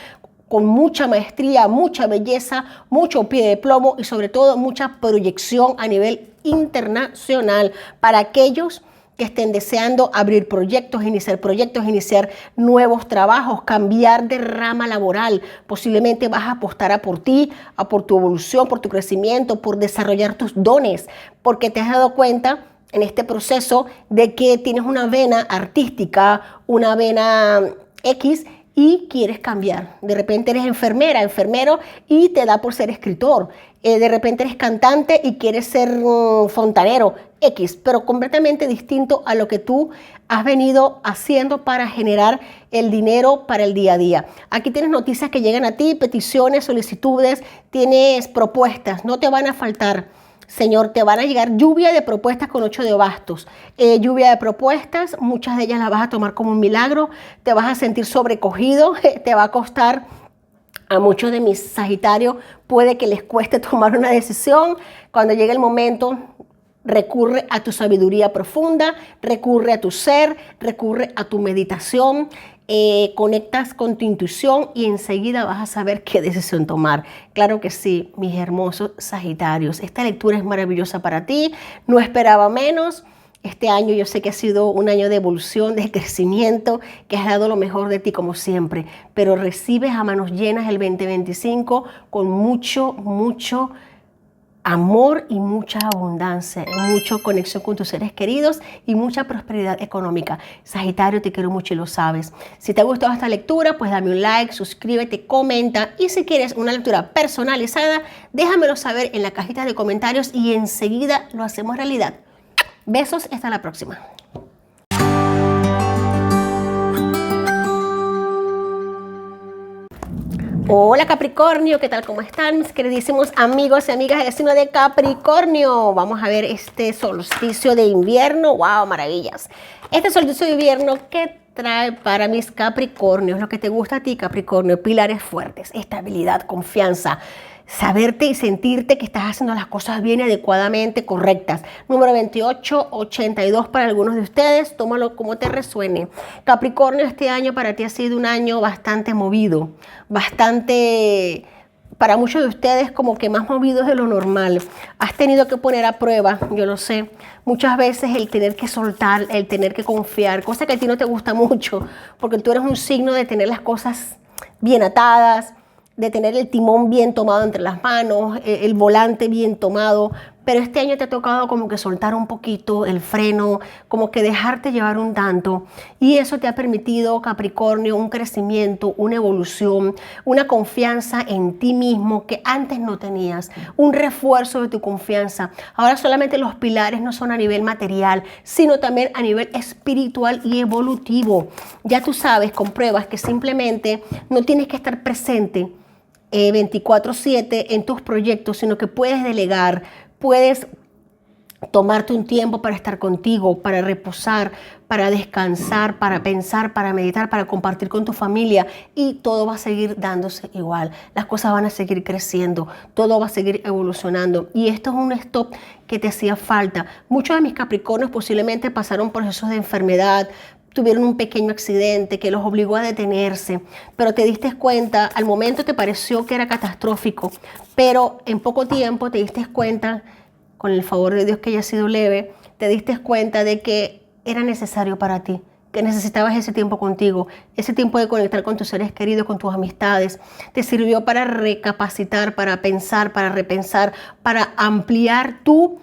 con mucha maestría, mucha belleza, mucho pie de plomo y sobre todo mucha proyección a nivel internacional para aquellos que estén deseando abrir proyectos, iniciar nuevos trabajos, cambiar de rama laboral. Posiblemente vas a apostar a por ti, a por tu evolución, por tu crecimiento, por desarrollar tus dones, porque te has dado cuenta en este proceso de que tienes una vena artística, una vena X, y quieres cambiar. De repente eres enfermera, enfermero y te da por ser escritor. De repente eres cantante y quieres ser fontanero, X, pero completamente distinto a lo que tú has venido haciendo para generar el dinero para el día a día. Aquí tienes noticias que llegan a ti, peticiones, solicitudes, tienes propuestas, no te van a faltar. Señor, te van a llegar lluvia de propuestas con 8 de bastos. Lluvia de propuestas, muchas de ellas las vas a tomar como un milagro, te vas a sentir sobrecogido, te va a costar. A muchos de mis Sagitarios puede que les cueste tomar una decisión. Cuando llegue el momento, recurre a tu sabiduría profunda, recurre a tu ser, recurre a tu meditación. Conectas con tu intuición y enseguida vas a saber qué decisión tomar. Claro que sí, mis hermosos Sagitarios. Esta lectura es maravillosa para ti. No esperaba menos. Este año yo sé que ha sido un año de evolución, de crecimiento, que has dado lo mejor de ti como siempre. Pero recibes a manos llenas el 2025 con mucho amor y mucha abundancia, mucha conexión con tus seres queridos y mucha prosperidad económica. Sagitario, te quiero mucho y lo sabes. Si te ha gustado esta lectura, pues dame un like, suscríbete, comenta y si quieres una lectura personalizada, déjamelo saber en la cajita de comentarios y enseguida lo hacemos realidad. Besos, hasta la próxima. Hola Capricornio, ¿qué tal? ¿Cómo están mis queridísimos amigos y amigas del signo de Capricornio? Vamos a ver este solsticio de invierno. ¡Wow! Maravillas. Este solsticio de invierno, ¿qué trae para mis Capricornios? Lo que te gusta a ti, Capricornio: pilares fuertes, estabilidad, confianza, saberte y sentirte que estás haciendo las cosas bien y adecuadamente correctas. Número 2882 para algunos de ustedes, tómalo como te resuene. Capricornio, este año para ti ha sido un año bastante movido, bastante, para muchos de ustedes, como que más movidos de lo normal. Has tenido que poner a prueba, yo lo sé, muchas veces el tener que soltar, el tener que confiar, cosa que a ti no te gusta mucho, porque tú eres un signo de tener las cosas bien atadas, de tener el timón bien tomado entre las manos, el volante bien tomado, pero este año te ha tocado como que soltar un poquito el freno, como que dejarte llevar un tanto, y eso te ha permitido, Capricornio, un crecimiento, una evolución, una confianza en ti mismo que antes no tenías, un refuerzo de tu confianza. Ahora solamente los pilares no son a nivel material, sino también a nivel espiritual y evolutivo. Ya tú sabes, compruebas que simplemente no tienes que estar presente 24/7 en tus proyectos, sino que puedes delegar, puedes tomarte un tiempo para estar contigo, para reposar, para descansar, para pensar, para meditar, para compartir con tu familia, y todo va a seguir dándose igual. Las cosas van a seguir creciendo, todo va a seguir evolucionando, y esto es un stop que te hacía falta. Muchos de mis Capricornios posiblemente pasaron procesos de enfermedad, tuvieron un pequeño accidente que los obligó a detenerse, pero te diste cuenta, al momento te pareció que era catastrófico, pero en poco tiempo te diste cuenta, con el favor de Dios que haya sido leve, te diste cuenta de que era necesario para ti, que necesitabas ese tiempo contigo, ese tiempo de conectar con tus seres queridos, con tus amistades. Te sirvió para recapacitar, para pensar, para repensar, para ampliar tu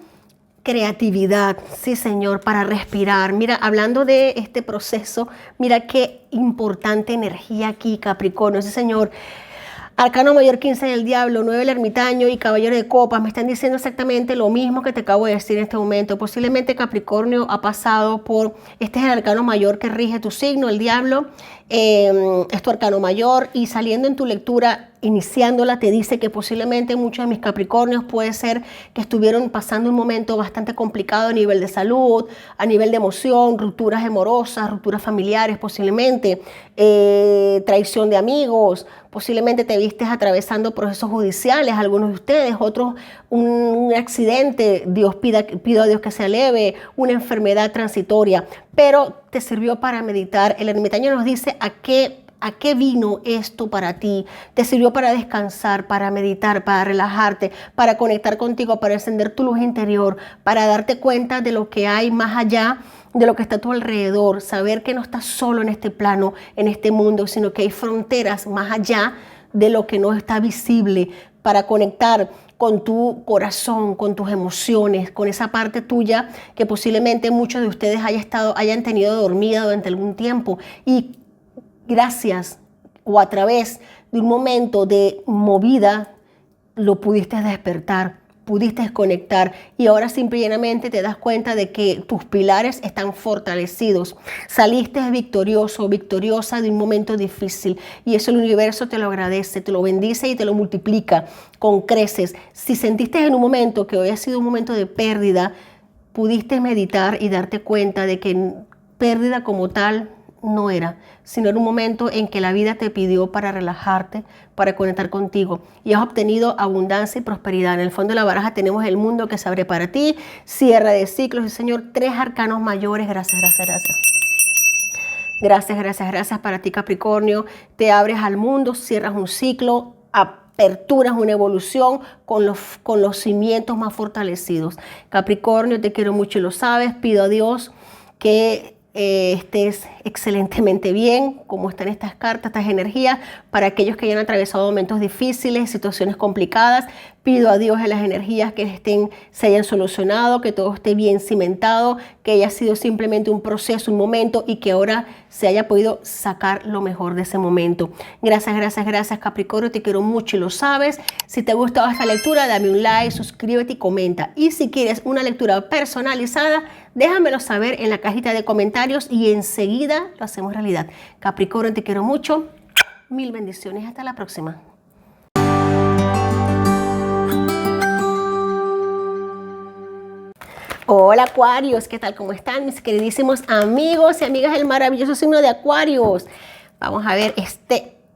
creatividad, sí señor, para respirar. Mira, hablando de este proceso, mira qué importante energía aquí, Capricornio. Sí señor, Arcano Mayor 15 del Diablo, 9 el Ermitaño y Caballero de Copas me están diciendo exactamente lo mismo que te acabo de decir en este momento. Posiblemente Capricornio ha pasado por, este es el Arcano Mayor que rige tu signo, el Diablo, es tu Arcano Mayor, y saliendo en tu lectura, iniciándola, te dice que posiblemente muchos de mis Capricornios puede ser que estuvieron pasando un momento bastante complicado a nivel de salud, a nivel de emoción, rupturas amorosas, rupturas familiares, posiblemente traición de amigos, posiblemente te vistes atravesando procesos judiciales, algunos de ustedes, otros un accidente, pido a Dios que sea leve, una enfermedad transitoria, pero te sirvió para meditar. El ermitaño nos dice a qué vino esto para ti. Te sirvió para descansar, para meditar, para relajarte, para conectar contigo, para encender tu luz interior, para darte cuenta de lo que hay más allá de lo que está a tu alrededor, saber que no estás solo en este plano, en este mundo, sino que hay fronteras más allá de lo que no está visible, para conectar con tu corazón, con tus emociones, con esa parte tuya que posiblemente muchos de ustedes hayan tenido dormida durante algún tiempo, y gracias o a través de un momento de movida lo pudiste despertar, pudiste desconectar, y ahora simple y llanamente te das cuenta de que tus pilares están fortalecidos. Saliste victorioso, victoriosa de un momento difícil, y eso el universo te lo agradece, te lo bendice y te lo multiplica con creces. Si sentiste en un momento que hoy ha sido un momento de pérdida, pudiste meditar y darte cuenta de que pérdida como tal no era, sino era un momento en que la vida te pidió para relajarte, para conectar contigo, y has obtenido abundancia y prosperidad. En el fondo de la baraja tenemos el mundo que se abre para ti, cierre de ciclos, y Señor, 3 arcanos mayores. Gracias, gracias, gracias. Gracias, gracias, gracias para ti, Capricornio. Te abres al mundo, cierras un ciclo, aperturas una evolución con los cimientos más fortalecidos. Capricornio, te quiero mucho y lo sabes. Pido a Dios que estés excelentemente bien, como están estas cartas, estas energías, para aquellos que hayan atravesado momentos difíciles, situaciones complicadas. Pido a Dios en las energías que se hayan solucionado, que todo esté bien cimentado, que haya sido simplemente un proceso, un momento, y que ahora se haya podido sacar lo mejor de ese momento. Gracias, gracias, gracias, Capricornio, te quiero mucho y lo sabes. Si te ha gustado esta lectura, dame un like, suscríbete y comenta. Y si quieres una lectura personalizada, déjamelo saber en la cajita de comentarios y enseguida lo hacemos realidad. Capricornio, te quiero mucho. Mil bendiciones. Hasta la próxima. Hola Acuarios, ¿qué tal? ¿Cómo están mis queridísimos amigos y amigas del maravilloso signo de Acuarios? Vamos a ver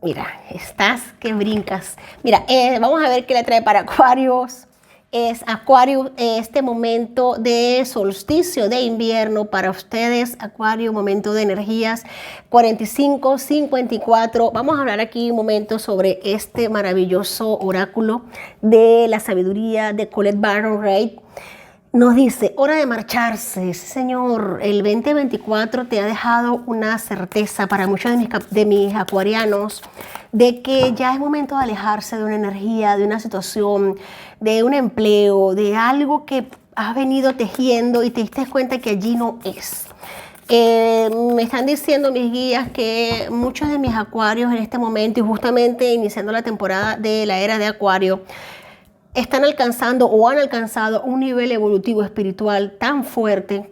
mira, estás que brincas. Mira, vamos a ver qué le trae para Acuarios. Es Acuario, este momento de solsticio de invierno para ustedes, Acuario, momento de energías 45, 54. Vamos a hablar aquí un momento sobre este maravilloso oráculo de la sabiduría de Colette Baron Reid. Nos dice, hora de marcharse. Sí, señor, el 2024 te ha dejado una certeza para muchos de mis acuarianos de que ya es momento de alejarse de una energía, de una situación, de un empleo, de algo que has venido tejiendo y te diste cuenta que allí no es. Me están diciendo mis guías que muchos de mis acuarios en este momento y justamente iniciando la temporada de la era de Acuario, están alcanzando o han alcanzado un nivel evolutivo espiritual tan fuerte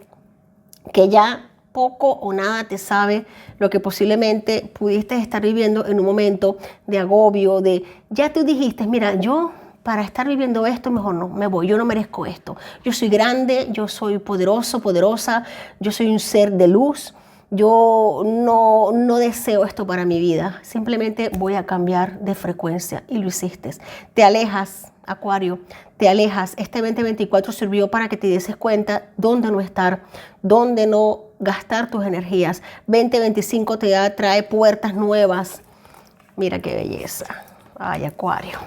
que ya poco o nada te sabe lo que posiblemente pudiste estar viviendo en un momento de agobio, ya tú dijiste, mira, yo para estar viviendo esto mejor no, me voy, yo no merezco esto. Yo soy grande, yo soy poderoso, poderosa, yo soy un ser de luz. Yo no deseo esto para mi vida, simplemente voy a cambiar de frecuencia y lo hiciste. Te alejas, Acuario, te alejas. Este 2024 sirvió para que te des cuenta dónde no estar, dónde no gastar tus energías. 2025 te trae puertas nuevas. Mira qué belleza. Ay, Acuario.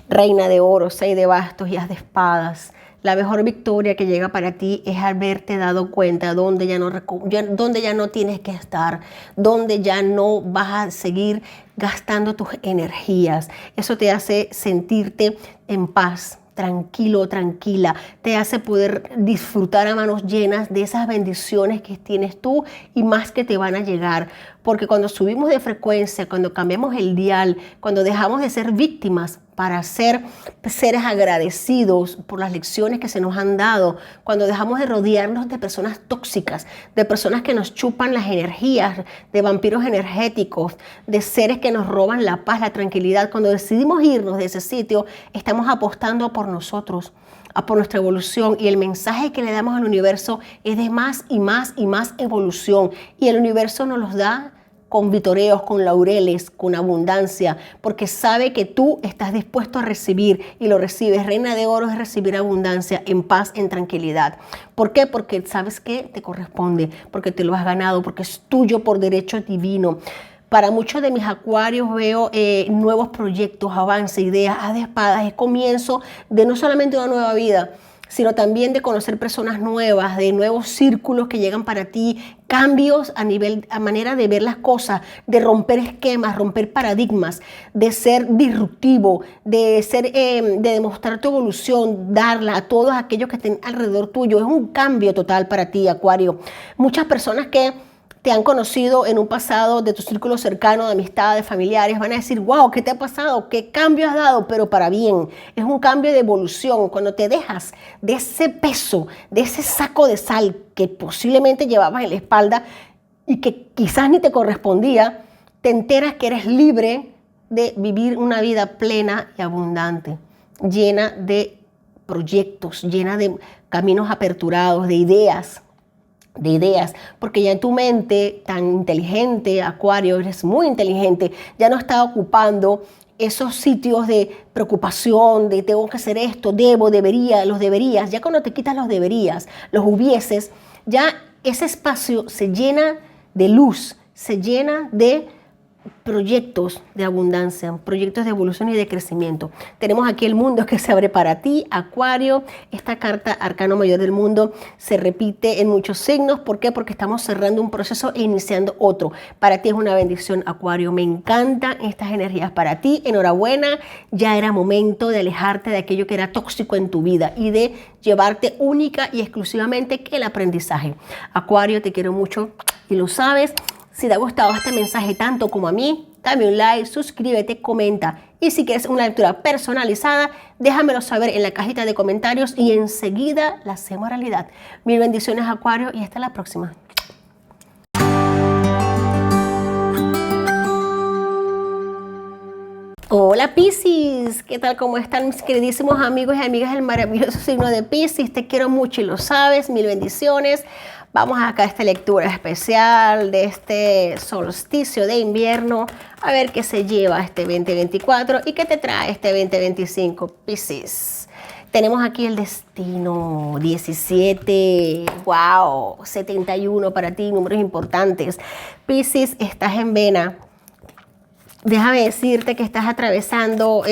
Reina de oro, 6 de bastos y as de espadas. La mejor victoria que llega para ti es haberte dado cuenta donde ya no tienes que estar, donde ya no vas a seguir gastando tus energías. Eso te hace sentirte en paz, tranquilo, tranquila. Te hace poder disfrutar a manos llenas de esas bendiciones que tienes tú y más que te van a llegar. Porque cuando subimos de frecuencia, cuando cambiamos el dial, cuando dejamos de ser víctimas para ser seres agradecidos por las lecciones que se nos han dado, cuando dejamos de rodearnos de personas tóxicas, de personas que nos chupan las energías, de vampiros energéticos, de seres que nos roban la paz, la tranquilidad, cuando decidimos irnos de ese sitio, estamos apostando por nosotros, por nuestra evolución, y el mensaje que le damos al universo es de más y más y más evolución, y el universo nos los da con vitoreos, con laureles, con abundancia, porque sabe que tú estás dispuesto a recibir y lo recibes. Reina de oro es recibir abundancia en paz, en tranquilidad. ¿Por qué? Porque sabes que te corresponde, porque te lo has ganado, porque es tuyo por derecho divino. Para muchos de mis acuarios veo nuevos proyectos, avance, ideas, as de espadas, es comienzo de no solamente una nueva vida, sino también de conocer personas nuevas, de nuevos círculos que llegan para ti, cambios a manera de ver las cosas, de romper esquemas, romper paradigmas, de ser disruptivo, de demostrar tu evolución, darla a todos aquellos que estén alrededor tuyo. Es un cambio total para ti, Acuario. Muchas personas que te han conocido en un pasado de tu círculo cercano, de amistades, familiares, van a decir, wow, ¿qué te ha pasado? ¿Qué cambio has dado? Pero para bien. Es un cambio de evolución. Cuando te dejas de ese peso, de ese saco de sal que posiblemente llevabas en la espalda y que quizás ni te correspondía, te enteras que eres libre de vivir una vida plena y abundante, llena de proyectos, llena de caminos aperturados, de ideas, porque ya en tu mente tan inteligente, Acuario, eres muy inteligente, ya no está ocupando esos sitios de preocupación, de tengo que hacer esto, debo, debería, los deberías. Ya cuando te quitas los deberías, los hubieses, ya ese espacio se llena de luz, se llena de proyectos de abundancia, proyectos de evolución y de crecimiento. Tenemos aquí el mundo que se abre para ti, Acuario. Esta carta, Arcano Mayor del Mundo, se repite en muchos signos. ¿Por qué? Porque estamos cerrando un proceso e iniciando otro. Para ti es una bendición, Acuario. Me encantan estas energías para ti. Enhorabuena. Ya era momento de alejarte de aquello que era tóxico en tu vida y de llevarte única y exclusivamente que el aprendizaje. Acuario, te quiero mucho y lo sabes. Si te ha gustado este mensaje tanto como a mí, dame un like, suscríbete, comenta. Y si quieres una lectura personalizada, déjamelo saber en la cajita de comentarios y enseguida la hacemos realidad. Mil bendiciones, Acuario, y hasta la próxima. Hola Piscis, ¿qué tal? ¿Cómo están mis queridísimos amigos y amigas del maravilloso signo de Piscis? Te quiero mucho y lo sabes, mil bendiciones. Vamos acá a esta lectura especial de este solsticio de invierno, a ver qué se lleva este 2024 y qué te trae este 2025, Piscis. Tenemos aquí el destino, 17, wow, 71 para ti, números importantes. Piscis, estás en vena. Déjame decirte que estás atravesando,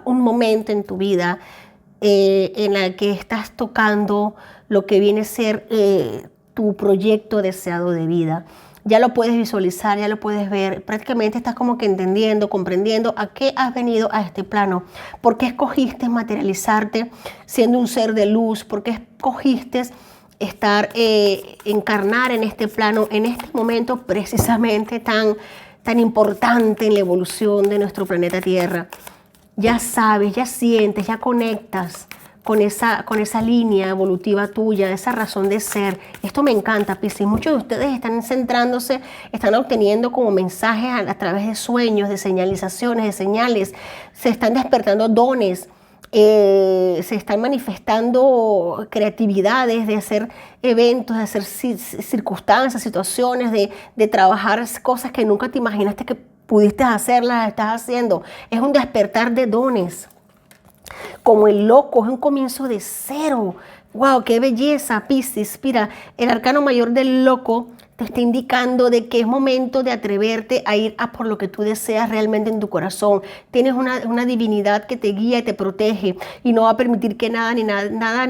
un momento en tu vida en el que estás tocando lo que viene a ser tu proyecto deseado de vida. Ya lo puedes visualizar, ya lo puedes ver. Prácticamente estás como que entendiendo, comprendiendo a qué has venido a este plano. ¿Por qué escogiste materializarte siendo un ser de luz? ¿Por qué escogiste encarnar en este plano, en este momento precisamente tan importante en la evolución de nuestro planeta Tierra? Ya sabes, ya sientes, ya conectas con esa línea evolutiva tuya, esa razón de ser. Esto me encanta, Piscis. Muchos de ustedes están centrándose, están obteniendo como mensajes a través de sueños, de señalizaciones, de señales. Se están despertando dones. Se están manifestando creatividades de hacer eventos, de hacer circunstancias, situaciones, de trabajar cosas que nunca te imaginaste que pudiste hacerlas, estás haciendo. Es un despertar de dones. Como el loco, es un comienzo de cero. ¡Wow! ¡Qué belleza, Piscis! Mira, el arcano mayor del loco te está indicando de que es momento de atreverte a ir a por lo que tú deseas realmente en tu corazón. Tienes una divinidad que te guía y te protege y no va a permitir que nada ni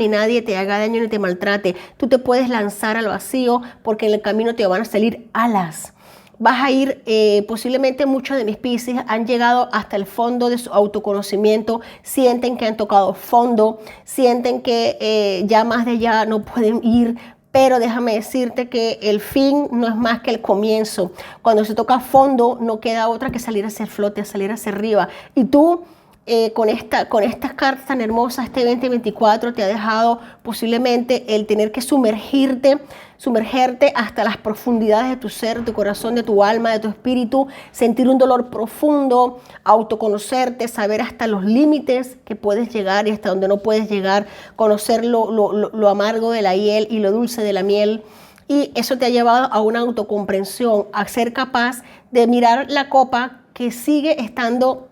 nadie te haga daño ni te maltrate. Tú te puedes lanzar al vacío porque en el camino te van a salir alas. Vas a ir, posiblemente muchos de mis Piscis han llegado hasta el fondo de su autoconocimiento, sienten que han tocado fondo, sienten que ya más de allá no pueden ir. Pero déjame decirte que el fin no es más que el comienzo. Cuando se toca fondo, no queda otra que salir hacia el flote, salir hacia arriba. Y tú, con estas cartas tan hermosas, este 2024 te ha dejado posiblemente el tener que sumergirte hasta las profundidades de tu ser, de tu corazón, de tu alma, de tu espíritu, sentir un dolor profundo, autoconocerte, saber hasta los límites que puedes llegar y hasta donde no puedes llegar, conocer lo amargo de la hiel y lo dulce de la miel. Y eso te ha llevado a una autocomprensión, a ser capaz de mirar la copa que sigue estando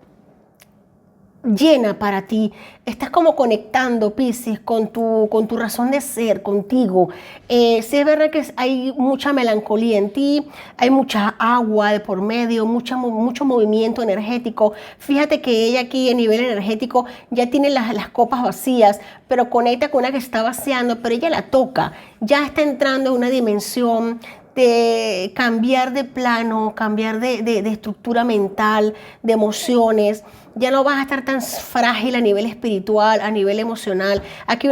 llena para ti. Estás como conectando, Piscis, con tu razón de ser, contigo. Sí es verdad que hay mucha melancolía en ti, hay mucha agua de por medio, mucho movimiento energético. Fíjate que ella aquí a nivel energético ya tiene las copas vacías, pero conecta con una que está vaciando, pero ella la toca. Ya está entrando en una dimensión de cambiar de plano, cambiar de estructura mental, de emociones. Ya no vas a estar tan frágil a nivel espiritual, a nivel emocional. Aquí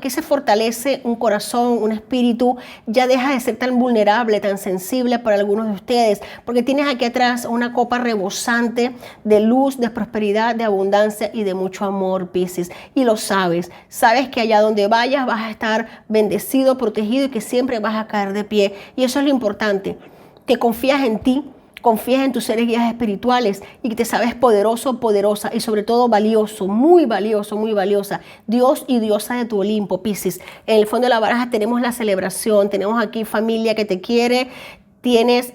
se fortalece un corazón, un espíritu, ya deja de ser tan vulnerable, tan sensible para algunos de ustedes, porque tienes aquí atrás una copa rebosante de luz, de prosperidad, de abundancia y de mucho amor, Piscis. Y lo sabes que allá donde vayas vas a estar bendecido, protegido y que siempre vas a caer de pie. Y eso es lo importante, que confías en ti, confías en tus seres guías espirituales y que te sabes poderoso, poderosa y sobre todo valioso, muy valiosa. Dios y diosa de tu Olimpo, Piscis. En el fondo de la baraja tenemos la celebración, tenemos aquí familia que te quiere, tienes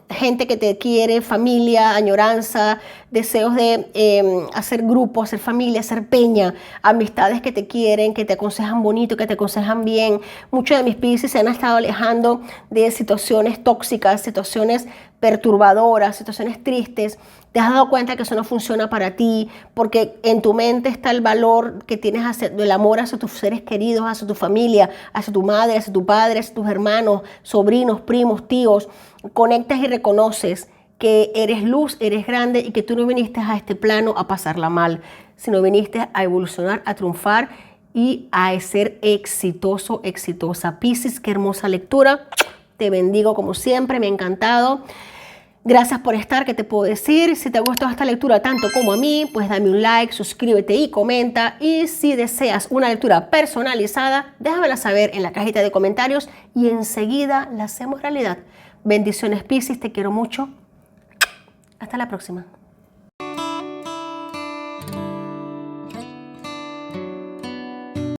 gente que te quiere, familia, añoranza, deseos de hacer grupo, hacer familia, hacer peña, amistades que te quieren, que te aconsejan bonito, que te aconsejan bien. Muchos de mis Piscis se han estado alejando de situaciones tóxicas, situaciones perturbadoras, situaciones tristes. Te has dado cuenta que eso no funciona para ti, porque en tu mente está el valor que tienes hacia el amor hacia tus seres queridos, hacia tu familia, hacia tu madre, hacia tu padre, hacia tus hermanos, sobrinos, primos, tíos. Conectas y reconoces que eres luz, eres grande y que tú no viniste a este plano a pasarla mal, sino viniste a evolucionar, a triunfar y a ser exitoso, exitosa. Piscis, qué hermosa lectura. Te bendigo como siempre, me ha encantado. Gracias por estar, ¿qué te puedo decir? Si te gustó esta lectura tanto como a mí, pues dame un like, suscríbete y comenta. Y si deseas una lectura personalizada, déjamela saber en la cajita de comentarios y enseguida la hacemos realidad. Bendiciones, Piscis, te quiero mucho. Hasta la próxima.